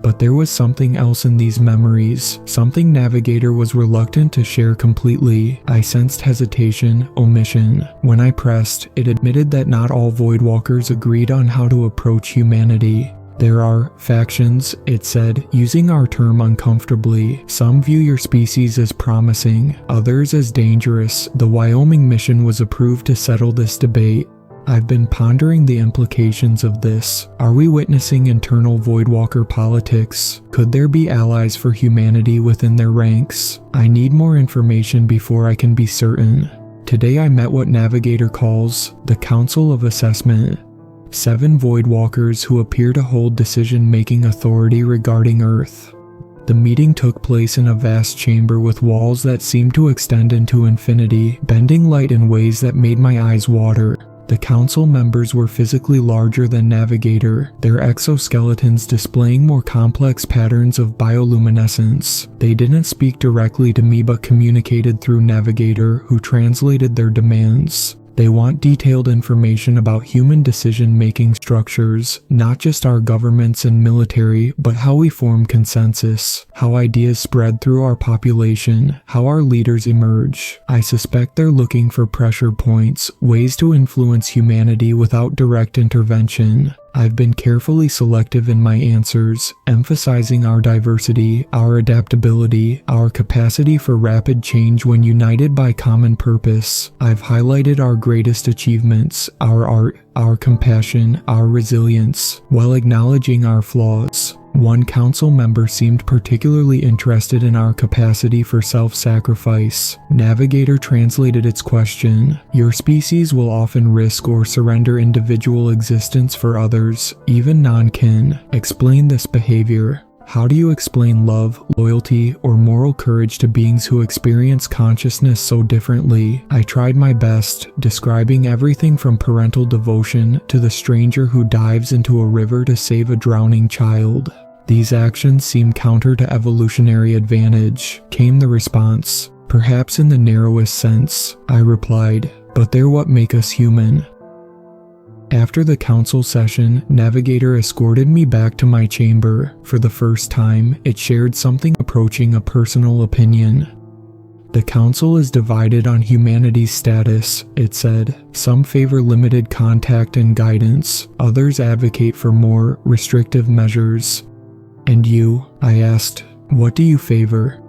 But there was something else in these memories, something Navigator was reluctant to share completely. I sensed hesitation, omission. When I pressed, it admitted that not all Voidwalkers agreed on how to approach humanity. There are factions, it said, using our term uncomfortably. Some view your species as promising, others as dangerous. The Wyoming mission was approved to settle this debate. I've been pondering the implications of this. Are we witnessing internal Voidwalker politics? Could there be allies for humanity within their ranks? I need more information before I can be certain. Today I met what Navigator calls the Council of Assessment. 7 Voidwalkers who appear to hold decision-making authority regarding Earth. The meeting took place in a vast chamber with walls that seemed to extend into infinity, bending light in ways that made my eyes water. The council members were physically larger than Navigator, their exoskeletons displaying more complex patterns of bioluminescence. They didn't speak directly to me but communicated through Navigator, who translated their demands. They want detailed information about human decision-making structures, not just our governments and military, but how we form consensus, how ideas spread through our population, how our leaders emerge. I suspect they're looking for pressure points, ways to influence humanity without direct intervention. I've been carefully selective in my answers, emphasizing our diversity, our adaptability, our capacity for rapid change when united by common purpose. I've highlighted our greatest achievements, our art, our compassion, our resilience, while acknowledging our flaws. One council member seemed particularly interested in our capacity for self-sacrifice. Navigator translated its question. Your species will often risk or surrender individual existence for others, even non-kin. Explain this behavior. How do you explain love, loyalty, or moral courage to beings who experience consciousness so differently? I tried my best, describing everything from parental devotion to the stranger who dives into a river to save a drowning child. These actions seem counter to evolutionary advantage, came the response. Perhaps in the narrowest sense, I replied, but they're what make us human. After the council session, Navigator escorted me back to my chamber. For the first time, it shared something approaching a personal opinion. The council is divided on humanity's status, it said. Some favor limited contact and guidance, others advocate for more restrictive measures. And you, I asked, what do you favor?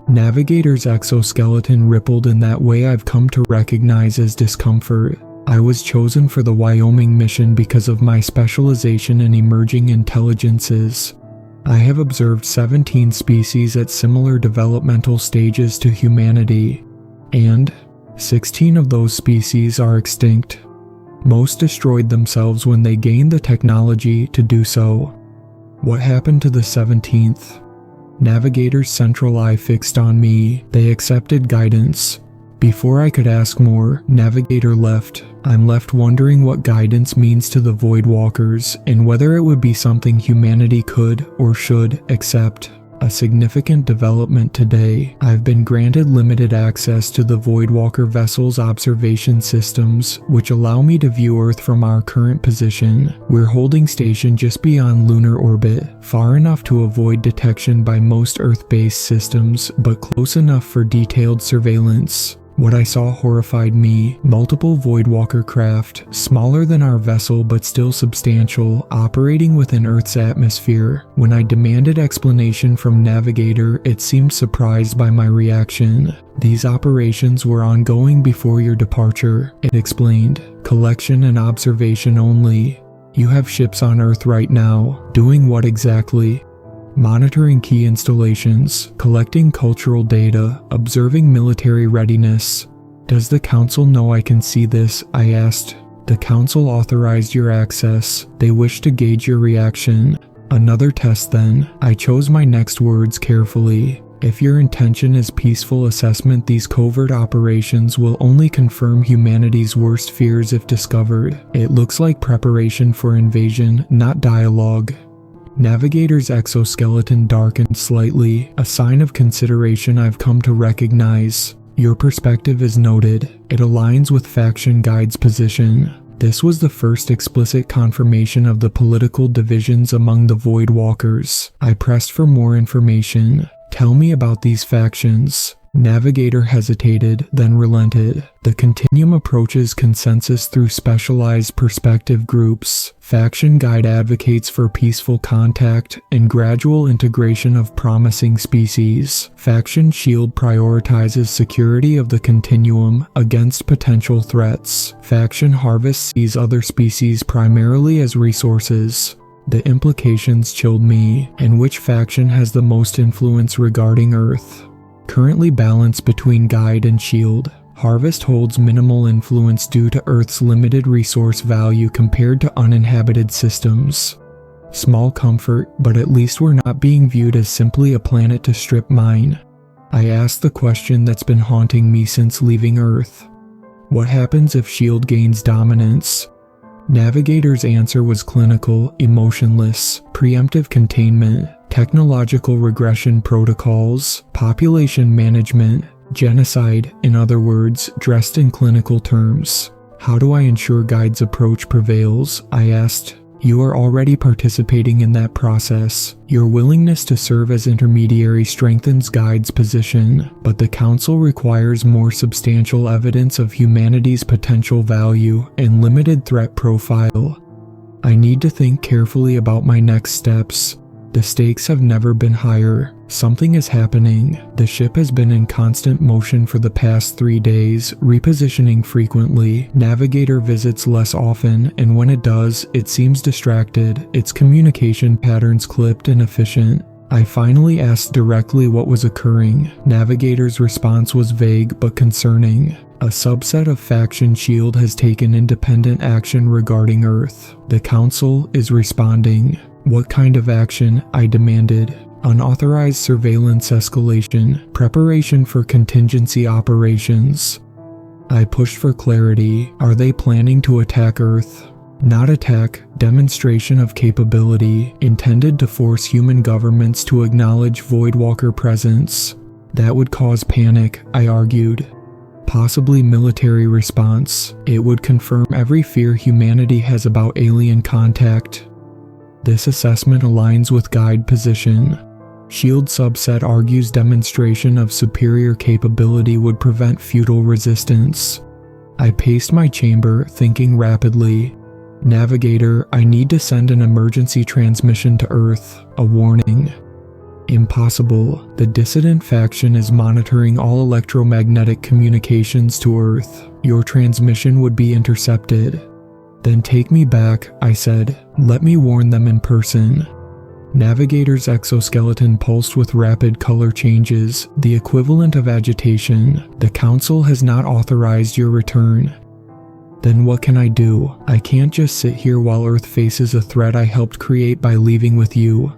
Navigator's exoskeleton rippled in that way I've come to recognize as discomfort. I was chosen for the Wyoming mission because of my specialization in emerging intelligences. I have observed 17 species at similar developmental stages to humanity, and 16 of those species are extinct. Most destroyed themselves when they gained the technology to do so. What happened to the 17th? Navigator's central eye fixed on me. They accepted guidance. Before I could ask more, Navigator left. I'm left wondering what guidance means to the Voidwalkers, and whether it would be something humanity could or should accept. A significant development today. I've been granted limited access to the Voidwalker vessel's observation systems, which allow me to view Earth from our current position. We're holding station just beyond lunar orbit, far enough to avoid detection by most Earth-based systems, but close enough for detailed surveillance. What I saw horrified me. Multiple Voidwalker craft, smaller than our vessel but still substantial, operating within Earth's atmosphere. When I demanded explanation from Navigator, it seemed surprised by my reaction. These operations were ongoing before your departure, it explained. Collection and observation only. You have ships on Earth right now. Doing what exactly? Monitoring key installations, collecting cultural data, observing military readiness. Does the council know I can see this? I asked. The council authorized your access. They wish to gauge your reaction. Another test then. I chose my next words carefully. If your intention is peaceful assessment, these covert operations will only confirm humanity's worst fears if discovered. It looks like preparation for invasion, not dialogue. Navigator's exoskeleton darkened slightly, a sign of consideration I've come to recognize. Your perspective is noted. It aligns with Faction Guide's position. This was the first explicit confirmation of the political divisions among the Voidwalkers. I pressed for more information. Tell me about these factions. Navigator hesitated, then relented. The continuum approaches consensus through specialized perspective groups. Faction Guide advocates for peaceful contact and gradual integration of promising species. Faction Shield prioritizes security of the continuum against potential threats. Faction Harvest sees other species primarily as resources. The implications chilled me. And which faction has the most influence regarding Earth? Currently balanced between Guide and Shield. Harvest holds minimal influence due to Earth's limited resource value compared to uninhabited systems. Small comfort, but at least we're not being viewed as simply a planet to strip mine. I asked the question that's been haunting me since leaving Earth. What happens if Shield gains dominance? Navigator's answer was clinical, emotionless, preemptive containment, technological regression protocols, population management, genocide, in other words, dressed in clinical terms. How do I ensure Guide's approach prevails? I asked. You are already participating in that process. Your willingness to serve as intermediary strengthens Guide's position, but the Council requires more substantial evidence of humanity's potential value and limited threat profile. I need to think carefully about my next steps. The stakes have never been higher. Something is happening. The ship has been in constant motion for the past 3 days, repositioning frequently. Navigator visits less often, and when it does, it seems distracted, its communication patterns clipped and efficient. I finally asked directly what was occurring. Navigator's response was vague but concerning. A subset of Faction Shield has taken independent action regarding Earth. The Council is responding. What kind of action? I demanded. Unauthorized surveillance escalation, preparation for contingency operations. I pushed for clarity. Are they planning to attack Earth? Not attack, demonstration of capability, intended to force human governments to acknowledge Voidwalker presence. That would cause panic, I argued. Possibly military response. It would confirm every fear humanity has about alien contact. This assessment aligns with Guide position. Shield subset argues demonstration of superior capability would prevent futile resistance. I paced my chamber, thinking rapidly. Navigator, I need to send an emergency transmission to Earth. A warning. Impossible. The dissident faction is monitoring all electromagnetic communications to Earth. Your transmission would be intercepted. Then take me back, I said. Let me warn them in person. Navigator's exoskeleton pulsed with rapid color changes, the equivalent of agitation. The Council has not authorized your return. Then what can I do? I can't just sit here while Earth faces a threat I helped create by leaving with you.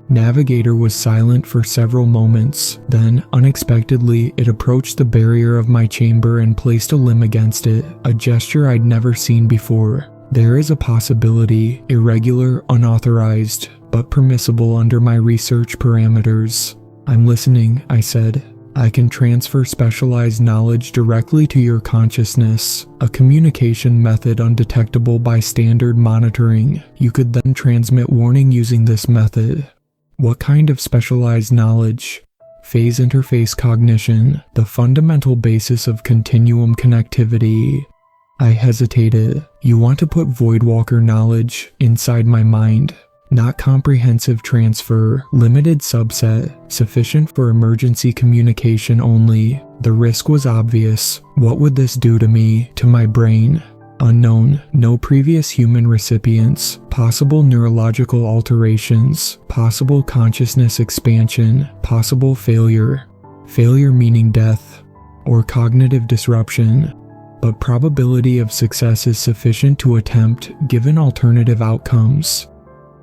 Navigator was silent for several moments. Then, unexpectedly, it approached the barrier of my chamber and placed a limb against it, a gesture I'd never seen before. There is a possibility, irregular, unauthorized, but permissible under my research parameters. I'm listening, I said. I can transfer specialized knowledge directly to your consciousness, a communication method undetectable by standard monitoring. You could then transmit warning using this method. What kind of specialized knowledge? Phase interface cognition, the fundamental basis of continuum connectivity. I hesitated. You want to put Voidwalker knowledge inside my mind. Not comprehensive transfer, limited subset, sufficient for emergency communication only. The risk was obvious. What would this do to me, to my brain? Unknown, no previous human recipients, possible neurological alterations, possible consciousness expansion, possible failure. Failure meaning death, or cognitive disruption. But probability of success is sufficient to attempt, given alternative outcomes.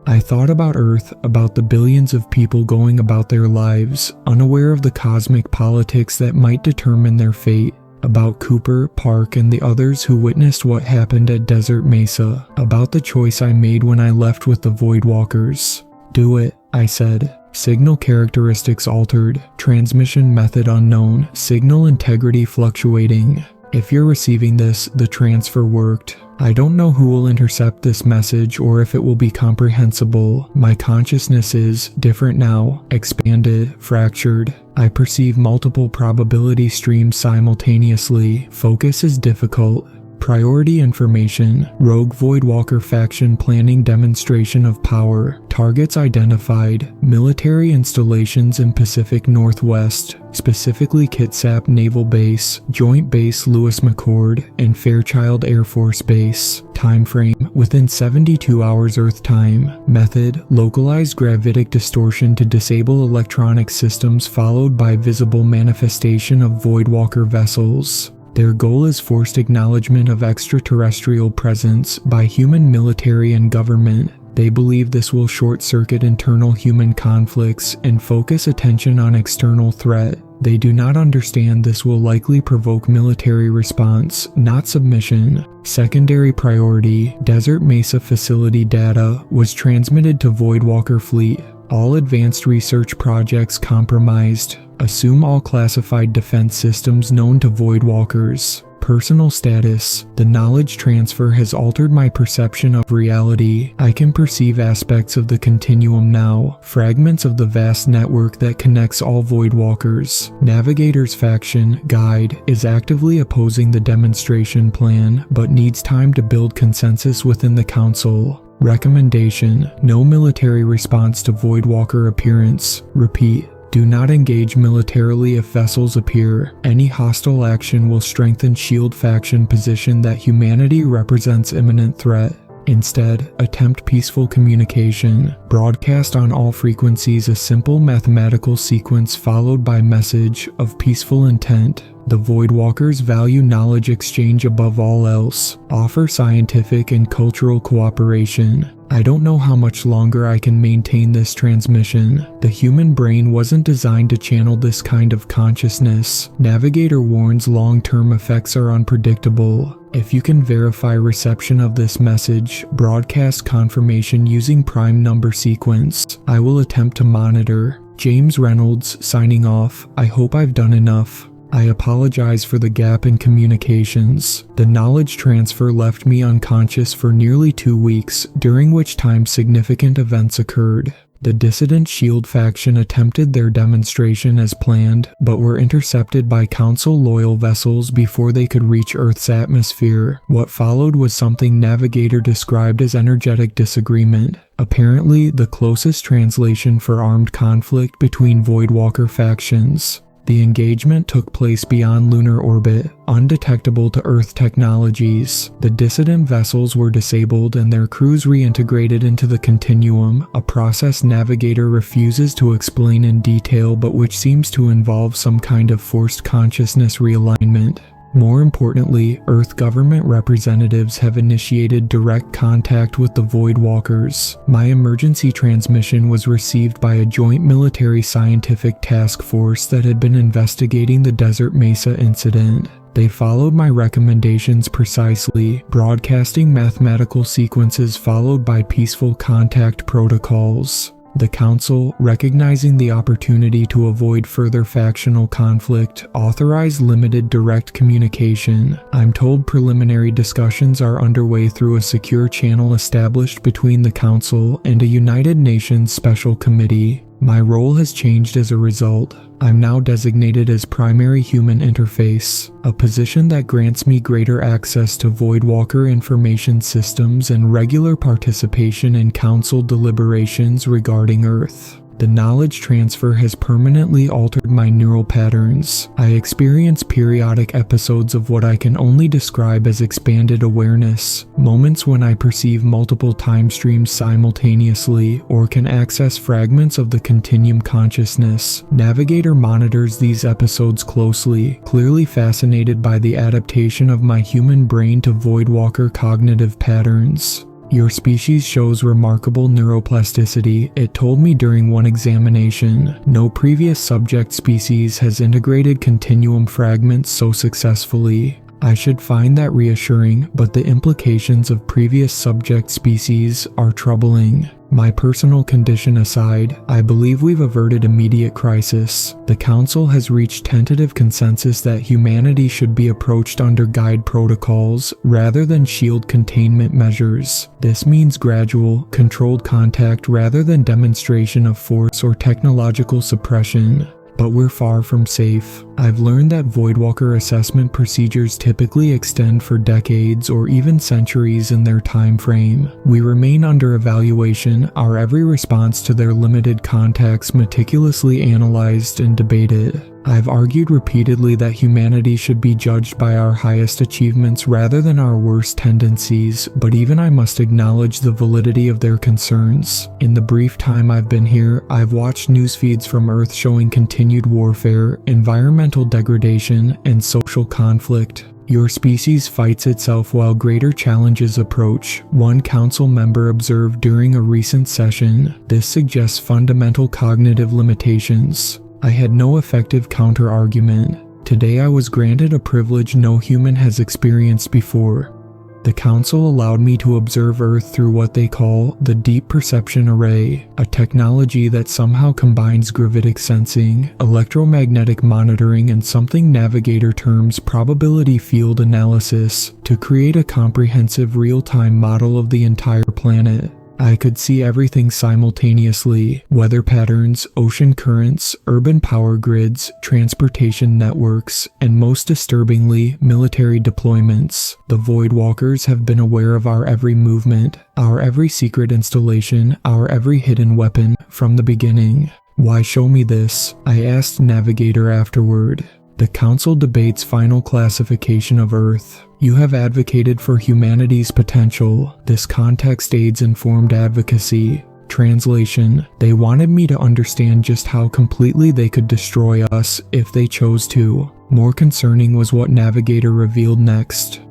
I thought about Earth, about the billions of people going about their lives, unaware of the cosmic politics that might determine their fate, about Cooper, Park, and the others who witnessed what happened at Desert Mesa, about the choice I made when I left with the Voidwalkers. Do it, I said. Signal characteristics altered, transmission method unknown, signal integrity fluctuating. If you're receiving this, the transfer worked. I don't know who will intercept this message or if it will be comprehensible. My consciousness is different now, expanded, fractured. I perceive multiple probability streams simultaneously. Focus is difficult. Priority information, rogue Voidwalker faction planning demonstration of power, targets identified, military installations in Pacific Northwest, specifically Kitsap Naval Base, Joint Base Lewis McChord, and Fairchild Air Force Base. Timeframe, within 72 hours Earth time. Method, localized gravitic distortion to disable electronic systems followed by visible manifestation of Voidwalker vessels. Their goal is forced acknowledgement of extraterrestrial presence by human military and government. They believe this will short-circuit internal human conflicts and focus attention on external threat. They do not understand this will likely provoke military response, not submission. Secondary priority, Desert Mesa Facility data was transmitted to Voidwalker fleet. All advanced research projects compromised. Assume all classified defense systems known to Voidwalkers. Personal status. The knowledge transfer has altered my perception of reality. I can perceive aspects of the continuum now, fragments of the vast network that connects all Voidwalkers. Navigator's faction, Guide, is actively opposing the demonstration plan, but needs time to build consensus within the Council. Recommendation: no military response to Voidwalker appearance. Repeat. Do not engage militarily if vessels appear. Any hostile action will strengthen SHIELD faction position that humanity represents imminent threat. Instead, attempt peaceful communication. Broadcast on all frequencies a simple mathematical sequence followed by message of peaceful intent. The Voidwalkers value knowledge exchange above all else. Offer scientific and cultural cooperation. I don't know how much longer I can maintain this transmission. The human brain wasn't designed to channel this kind of consciousness. Navigator warns long-term effects are unpredictable. If you can verify reception of this message, broadcast confirmation using prime number sequence. I will attempt to monitor. James Reynolds, signing off. I hope I've done enough. I apologize for the gap in communications. The knowledge transfer left me unconscious for nearly 2 weeks, during which time significant events occurred. The dissident SHIELD faction attempted their demonstration as planned, but were intercepted by Council-loyal vessels before they could reach Earth's atmosphere. What followed was something Navigator described as energetic disagreement. Apparently, the closest translation for armed conflict between Voidwalker factions. The engagement took place beyond lunar orbit, undetectable to Earth technologies. The dissident vessels were disabled and their crews reintegrated into the continuum, a process Navigator refuses to explain in detail but which seems to involve some kind of forced consciousness realignment. More importantly, Earth government representatives have initiated direct contact with the Voidwalkers. My emergency transmission was received by a joint military scientific task force that had been investigating the Desert Mesa incident. They followed my recommendations precisely, broadcasting mathematical sequences followed by peaceful contact protocols. The Council, recognizing the opportunity to avoid further factional conflict, authorized limited direct communication. I'm told preliminary discussions are underway through a secure channel established between the Council and a United Nations Special Committee. My role has changed as a result. I'm now designated as Primary Human Interface, a position that grants me greater access to Voidwalker information systems and regular participation in Council deliberations regarding Earth. The knowledge transfer has permanently altered my neural patterns. I experience periodic episodes of what I can only describe as expanded awareness, moments when I perceive multiple time streams simultaneously or can access fragments of the continuum consciousness. Navigator monitors these episodes closely, clearly fascinated by the adaptation of my human brain to Voidwalker cognitive patterns. Your species shows remarkable neuroplasticity, it told me during one examination. No previous subject species has integrated continuum fragments so successfully. I should find that reassuring, but the implications of previous subject species are troubling. My personal condition aside, I believe we've averted immediate crisis. The Council has reached tentative consensus that humanity should be approached under guide protocols rather than shield containment measures. This means gradual, controlled contact rather than demonstration of force or technological suppression. But we're far from safe. I've learned that Voidwalker assessment procedures typically extend for decades or even centuries in their time frame. We remain under evaluation, our every response to their limited contacts meticulously analyzed and debated. I've argued repeatedly that humanity should be judged by our highest achievements rather than our worst tendencies, but even I must acknowledge the validity of their concerns. In the brief time I've been here, I've watched news feeds from Earth showing continued warfare, environmental degradation, and social conflict. Your species fights itself while greater challenges approach, one council member observed during a recent session. This suggests fundamental cognitive limitations. I had no effective counter-argument. Today I was granted a privilege no human has experienced before. The Council allowed me to observe Earth through what they call the Deep Perception Array, a technology that somehow combines gravitic sensing, electromagnetic monitoring, and something Navigator terms probability field analysis to create a comprehensive real-time model of the entire planet. I could see everything simultaneously: weather patterns, ocean currents, urban power grids, transportation networks, and most disturbingly, military deployments. The Voidwalkers have been aware of our every movement, our every secret installation, our every hidden weapon, from the beginning. Why show me this? I asked Navigator afterward. The Council debates final classification of Earth. You have advocated for humanity's potential. This context aids informed advocacy. Translation: they wanted me to understand just how completely they could destroy us if they chose to. More concerning was what Navigator revealed next.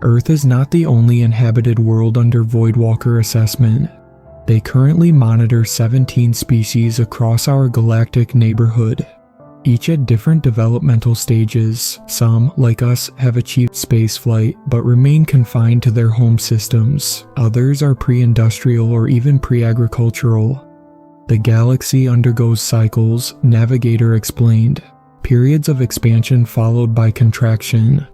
Earth is not the only inhabited world under Voidwalker assessment. They currently monitor 17 species across our galactic neighborhood, each at different developmental stages. Some, like us, have achieved spaceflight but remain confined to their home systems. Others are pre-industrial or even pre-agricultural. The galaxy undergoes cycles, Navigator explained. Periods of expansion followed by contraction.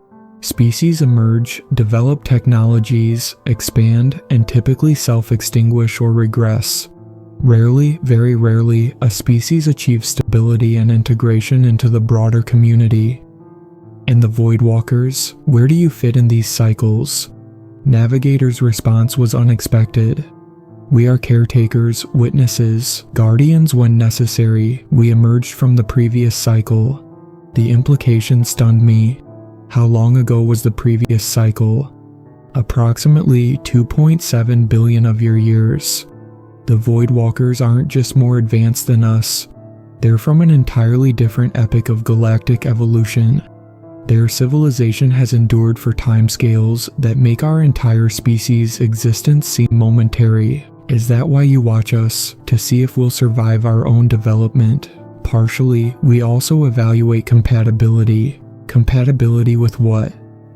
Species emerge, develop technologies, expand, and typically self-extinguish or regress. Rarely, very rarely, a species achieves stability and integration into the broader community. And the Voidwalkers, where do you fit in these cycles? Navigator's response was unexpected. We are caretakers, witnesses, guardians when necessary. We emerged from the previous cycle. The implication stunned me. How long ago was the previous cycle? Approximately 2.7 billion of your years. The Voidwalkers aren't just more advanced than us. They're from an entirely different epoch of galactic evolution. Their civilization has endured for timescales that make our entire species' existence seem momentary. Is that why you watch us? To see if we'll survive our own development? Partially, we also evaluate compatibility. Compatibility with what?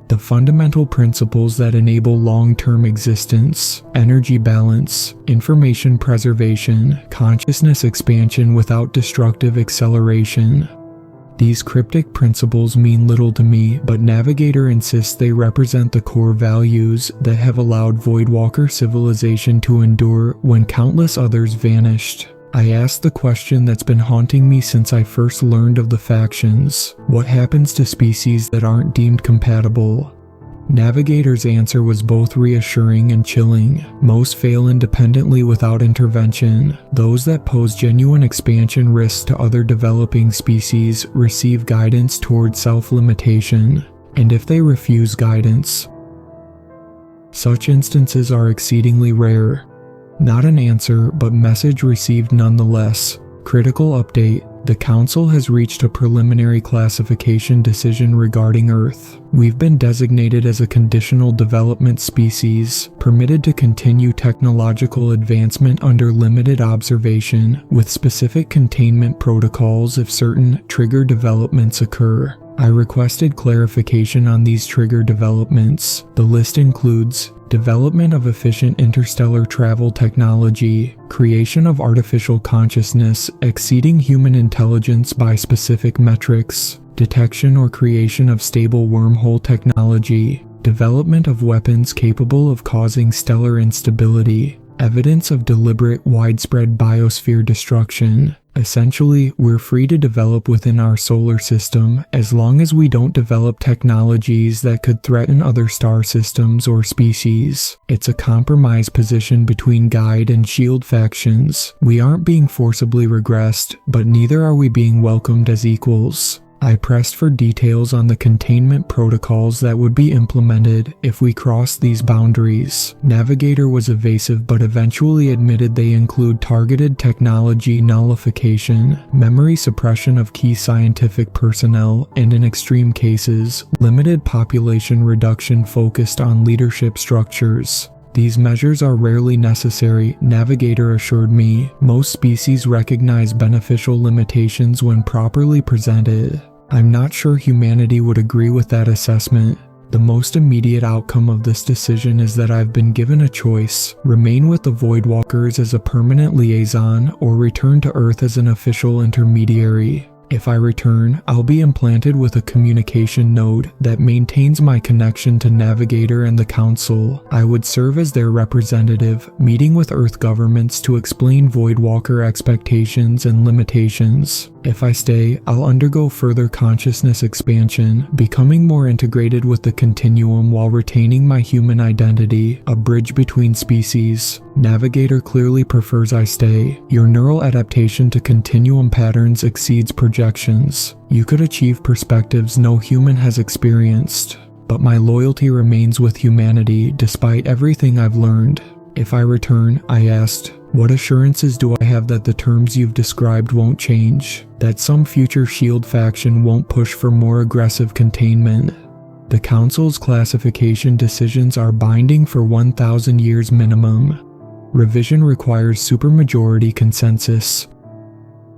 The fundamental principles that enable long-term existence: energy balance, information preservation, consciousness expansion without destructive acceleration. These cryptic principles mean little to me, but Navigator insists they represent the core values that have allowed Voidwalker civilization to endure when countless others vanished. I asked the question that's been haunting me since I first learned of the factions. What happens to species that aren't deemed compatible? Navigator's answer was both reassuring and chilling. Most fail independently without intervention. Those that pose genuine expansion risks to other developing species receive guidance toward self-limitation. And if they refuse guidance, such instances are exceedingly rare. Not an answer, but message received nonetheless. Critical update. The Council has reached a preliminary classification decision regarding Earth. We've been designated as a conditional development species, permitted to continue technological advancement under limited observation, with specific containment protocols if certain trigger developments occur. I requested clarification on these trigger developments. The list includes development of efficient interstellar travel technology, creation of artificial consciousness exceeding human intelligence by specific metrics, detection or creation of stable wormhole technology, development of weapons capable of causing stellar instability, evidence of deliberate widespread biosphere destruction. Essentially, we're free to develop within our solar system as long as we don't develop technologies that could threaten other star systems or species. It's a compromise position between Guide and Shield factions. We aren't being forcibly regressed, but neither are we being welcomed as equals. I pressed for details on the containment protocols that would be implemented if we crossed these boundaries. Navigator was evasive but eventually admitted they include targeted technology nullification, memory suppression of key scientific personnel, and in extreme cases, limited population reduction focused on leadership structures. These measures are rarely necessary, Navigator assured me. Most species recognize beneficial limitations when properly presented. I'm not sure humanity would agree with that assessment. The most immediate outcome of this decision is that I've been given a choice: remain with the Voidwalkers as a permanent liaison or return to Earth as an official intermediary. If I return, I'll be implanted with a communication node that maintains my connection to Navigator and the Council. I would serve as their representative, meeting with Earth governments to explain Voidwalker expectations and limitations. If I stay, I'll undergo further consciousness expansion, becoming more integrated with the continuum while retaining my human identity, a bridge between species. Navigator clearly prefers I stay. Your neural adaptation to continuum patterns exceeds projections. You could achieve perspectives no human has experienced. But my loyalty remains with humanity despite everything I've learned. If I return, I asked, what assurances do I have that the terms you've described won't change? That some future Shield faction won't push for more aggressive containment? The Council's classification decisions are binding for 1,000 years minimum. Revision requires supermajority consensus.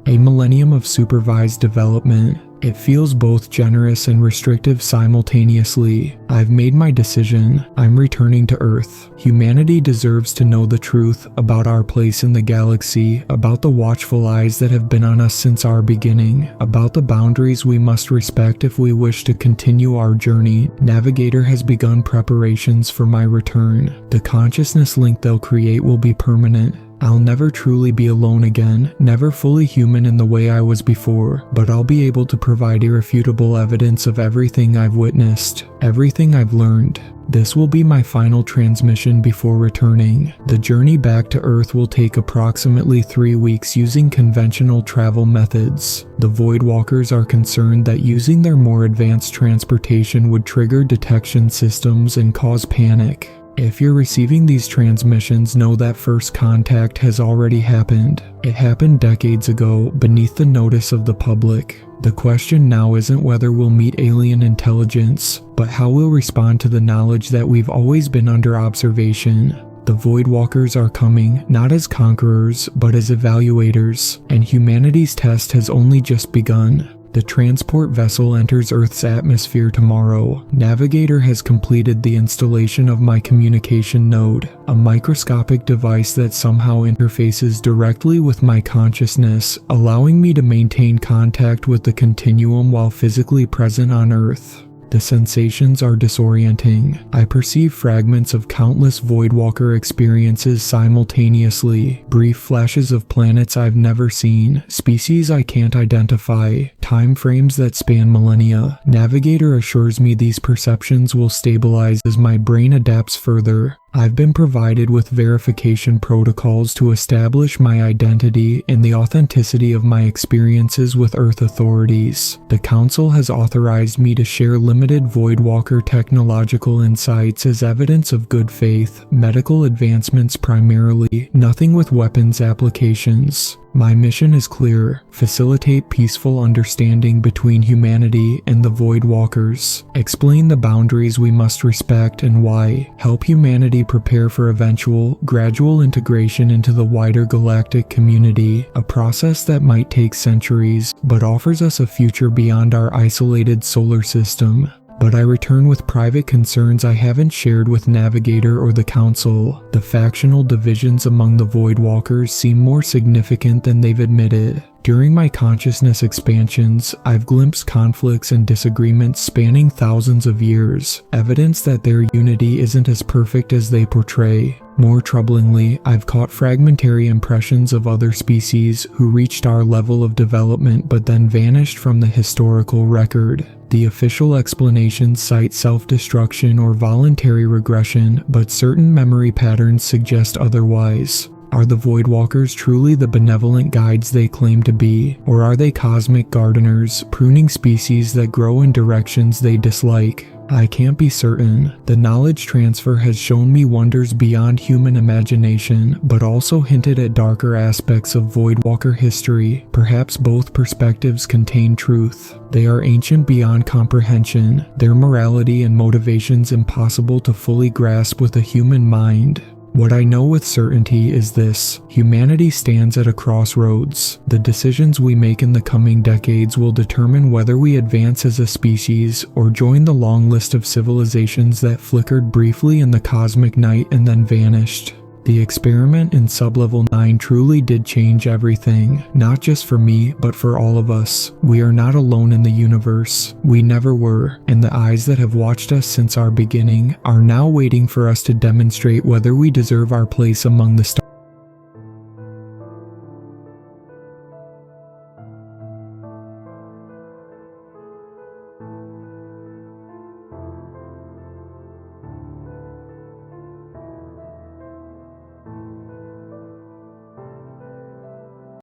A millennium of supervised development. It feels both generous and restrictive simultaneously. I've made my decision. I'm returning to Earth. Humanity deserves to know the truth about our place in the galaxy, about the watchful eyes that have been on us since our beginning, about the boundaries we must respect if we wish to continue our journey. Navigator has begun preparations for my return. The consciousness link they'll create will be permanent. I'll never truly be alone again, never fully human in the way I was before, but I'll be able to provide irrefutable evidence of everything I've witnessed, everything I've learned. This will be my final transmission before returning. The journey back to Earth will take approximately 3 weeks using conventional travel methods. The Voidwalkers are concerned that using their more advanced transportation would trigger detection systems and cause panic. If you're receiving these transmissions, know that first contact has already happened. It happened decades ago, beneath the notice of the public. The question now isn't whether we'll meet alien intelligence, but how we'll respond to the knowledge that we've always been under observation. The Voidwalkers are coming, not as conquerors, but as evaluators, and humanity's test has only just begun. The transport vessel enters Earth's atmosphere tomorrow. Navigator has completed the installation of my communication node, a microscopic device that somehow interfaces directly with my consciousness, allowing me to maintain contact with the continuum while physically present on Earth. The sensations are disorienting. I perceive fragments of countless Voidwalker experiences simultaneously, brief flashes of planets I've never seen, species I can't identify, time frames that span millennia. Navigator assures me these perceptions will stabilize as my brain adapts further. I've been provided with verification protocols to establish my identity and the authenticity of my experiences with Earth authorities. The Council has authorized me to share limited Voidwalker technological insights as evidence of good faith, medical advancements primarily, nothing with weapons applications. My mission is clear: facilitate peaceful understanding between humanity and the Voidwalkers, explain the boundaries we must respect and why, help humanity prepare for eventual, gradual integration into the wider galactic community, a process that might take centuries, but offers us a future beyond our isolated solar system. But I return with private concerns I haven't shared with Navigator or the Council. The factional divisions among the Voidwalkers seem more significant than they've admitted. During my consciousness expansions, I've glimpsed conflicts and disagreements spanning thousands of years, evidence that their unity isn't as perfect as they portray. More troublingly, I've caught fragmentary impressions of other species who reached our level of development but then vanished from the historical record. The official explanations cite self-destruction or voluntary regression, but certain memory patterns suggest otherwise. Are the Voidwalkers truly the benevolent guides they claim to be, or are they cosmic gardeners, pruning species that grow in directions they dislike? I can't be certain. The knowledge transfer has shown me wonders beyond human imagination, but also hinted at darker aspects of Voidwalker history. Perhaps both perspectives contain truth. They are ancient beyond comprehension, their morality and motivations impossible to fully grasp with a human mind. What I know with certainty is this: humanity stands at a crossroads. The decisions we make in the coming decades will determine whether we advance as a species or join the long list of civilizations that flickered briefly in the cosmic night and then vanished. The experiment in Sublevel 9 truly did change everything, not just for me, but for all of us. We are not alone in the universe. We never were, and the eyes that have watched us since our beginning are now waiting for us to demonstrate whether we deserve our place among the stars.